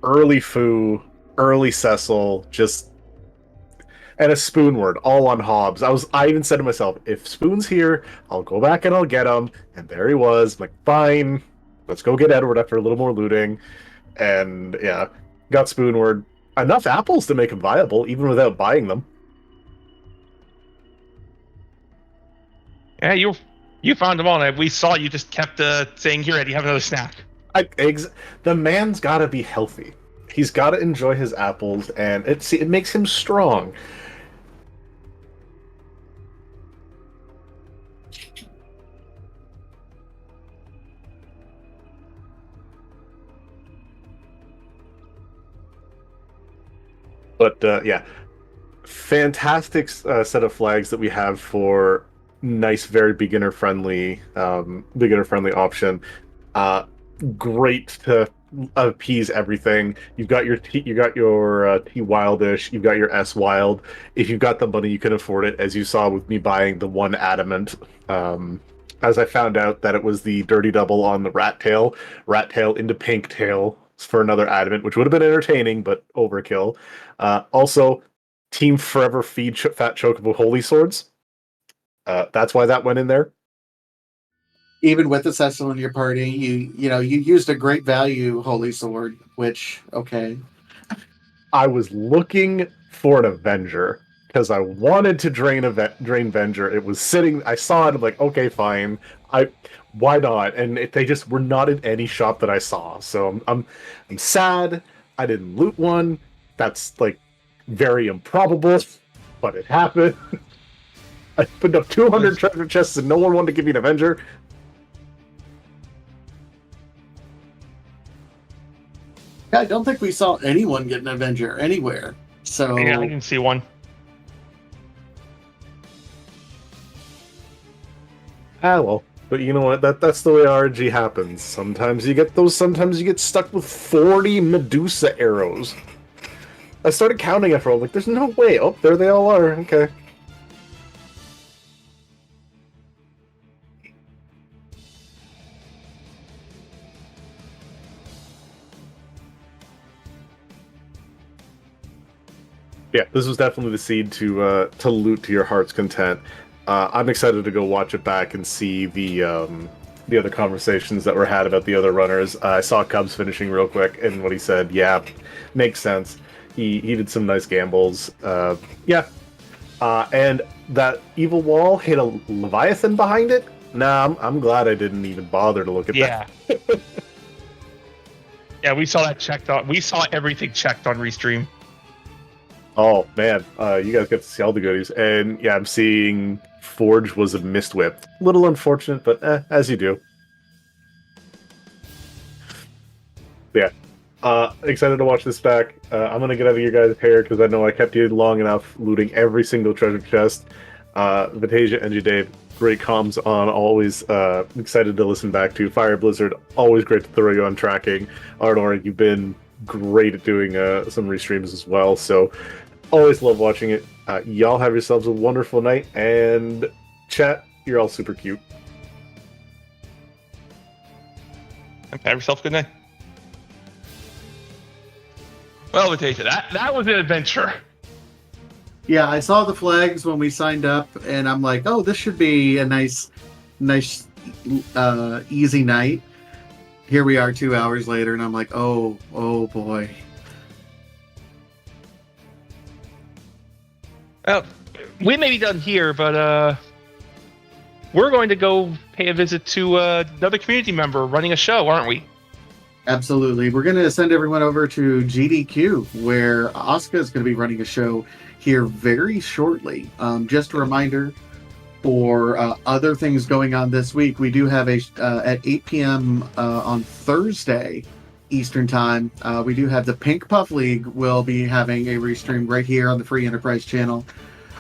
early Foo, early Cecil, just and a Spoon word, all on Hobbs. I even said to myself, if Spoon's here, I'll go back and I'll get him. And there he was. I'm like, fine, let's go get Edward after a little more looting. And yeah, got Spoonward. Enough apples to make him viable, even without buying them. Yeah, you found them all. And we saw you just kept saying, "Here, Eddie, have another snack." The man's got to be healthy. He's got to enjoy his apples, and it makes him strong. But yeah, fantastic set of flags that we have for nice, very beginner friendly option. Great to appease everything. You've got your T Wildish, you've got your S Wild. If you've got the money, you can afford it. As you saw with me buying the one Adamant, as I found out that it was the dirty double on the Rat Tail into Pink Tail for another Adamant, which would have been entertaining but overkill. Also, Team Forever Feed Fat Chocobo Holy Swords. That's why that went in there. Even with the Cecil in your party, you used a great value Holy Sword, which okay. I was looking for an Avenger because I wanted to drain Venger. It was sitting. I saw it. I'm like, okay, fine. Why not? And they just were not in any shop that I saw. So I'm sad. I didn't loot one. That's like very improbable, but it happened. I put up 200 treasure chests and no one wanted to give me an Avenger. Yeah, I don't think we saw anyone get an Avenger anywhere. So Yeah, I didn't see one. Well, but you know what? That's the way RNG happens. Sometimes you get those. Sometimes you get stuck with 40 Medusa arrows. I started counting after all. Like, there's no way. Oh, there they all are. Okay. Yeah, this was definitely the seed to loot to your heart's content. I'm excited to go watch it back and see the other conversations that were had about the other runners. I saw Cubs finishing real quick, and what he said, yeah, makes sense. He did some nice gambles. Yeah, and that evil wall hit a Leviathan behind it. Nah, I'm glad I didn't even bother to look at that. Yeah, we saw that checked on. We saw everything checked on Restream. Oh man, you guys get to see all the goodies, and yeah, I'm seeing Forge was a mist whip. Little unfortunate, but as you do. Yeah, excited to watch this back. I'm gonna get out of your guys' hair because I know I kept you long enough looting every single treasure chest. Vitasia and Dave, great comms on. Always excited to listen back to. Fire Blizzard, always great to throw you on tracking. Arnor, you've been great at doing some restreams as well. So always love watching it. Y'all have yourselves a wonderful night, and chat, you're all super cute. Have yourself a good night. Well, Vitasia, that was an adventure. yeah, I saw the flags when we signed up, and I'm like, oh, this should be a nice, easy night. Here we are 2 hours later, and I'm like, oh boy. Well, we may be done here, but we're going to go pay a visit to another community member running a show, aren't we? Absolutely. We're going to send everyone over to GDQ, where Asuka is going to be running a show here very shortly. Just a reminder for other things going on this week, we do have at 8 p.m. On Thursday Eastern Time, we do have the Pink Puff League will be having a restream right here on the Free Enterprise channel.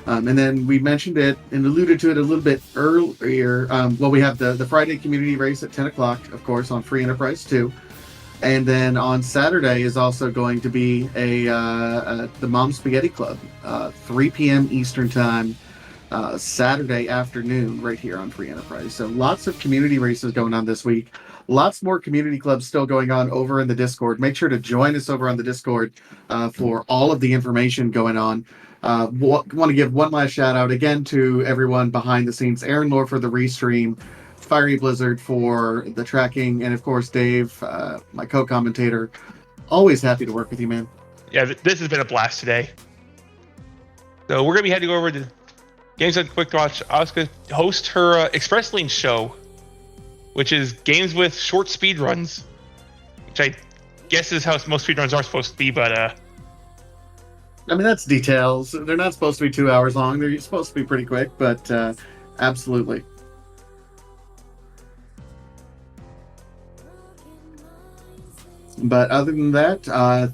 And then we mentioned it and alluded to it a little bit earlier. We have the Friday community race at 10 o'clock, of course, on Free Enterprise too. And then on Saturday is also going to be the Mom Spaghetti Club, 3 p.m. Eastern Time, Saturday afternoon, right here on Free Enterprise. So lots of community races going on this week. Lots more community clubs still going on over in the Discord. Make sure to join us over on the Discord for all of the information going on. Want to give one last shout out again to everyone behind the scenes. Aaron Lore for the restream, Fiery Blizzard for the tracking, and of course Dave, my co-commentator. Always happy to work with you, man. Yeah, this has been a blast today. So we're going to be heading over to Games on Quick Watch. Asuka host her Express Lane show, which is games with short speed runs, which I guess is how most speed runs are supposed to be, but I mean, that's details. They're not supposed to be 2 hours long. They're supposed to be pretty quick, but absolutely. But other than that,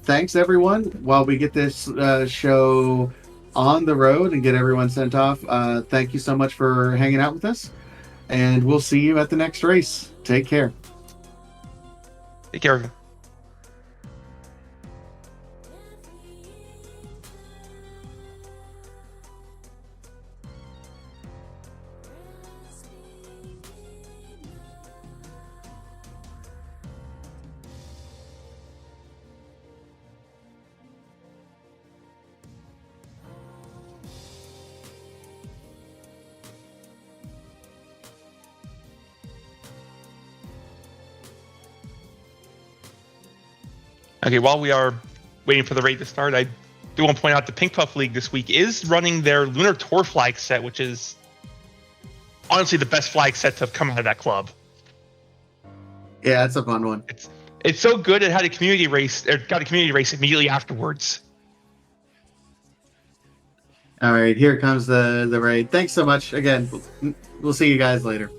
thanks everyone. While we get this show on the road and get everyone sent off, thank you so much for hanging out with us. And we'll see you at the next race. Take care. take care of it. Okay, while we are waiting for the raid to start, I do want to point out the Pink Puff League this week is running their Lunar Tour flag set, which is honestly the best flag set to have come out of that club. Yeah, it's a fun one. It's so good it had a community race. It got a community race immediately afterwards. All right, here comes the raid. Thanks so much again. We'll see you guys later.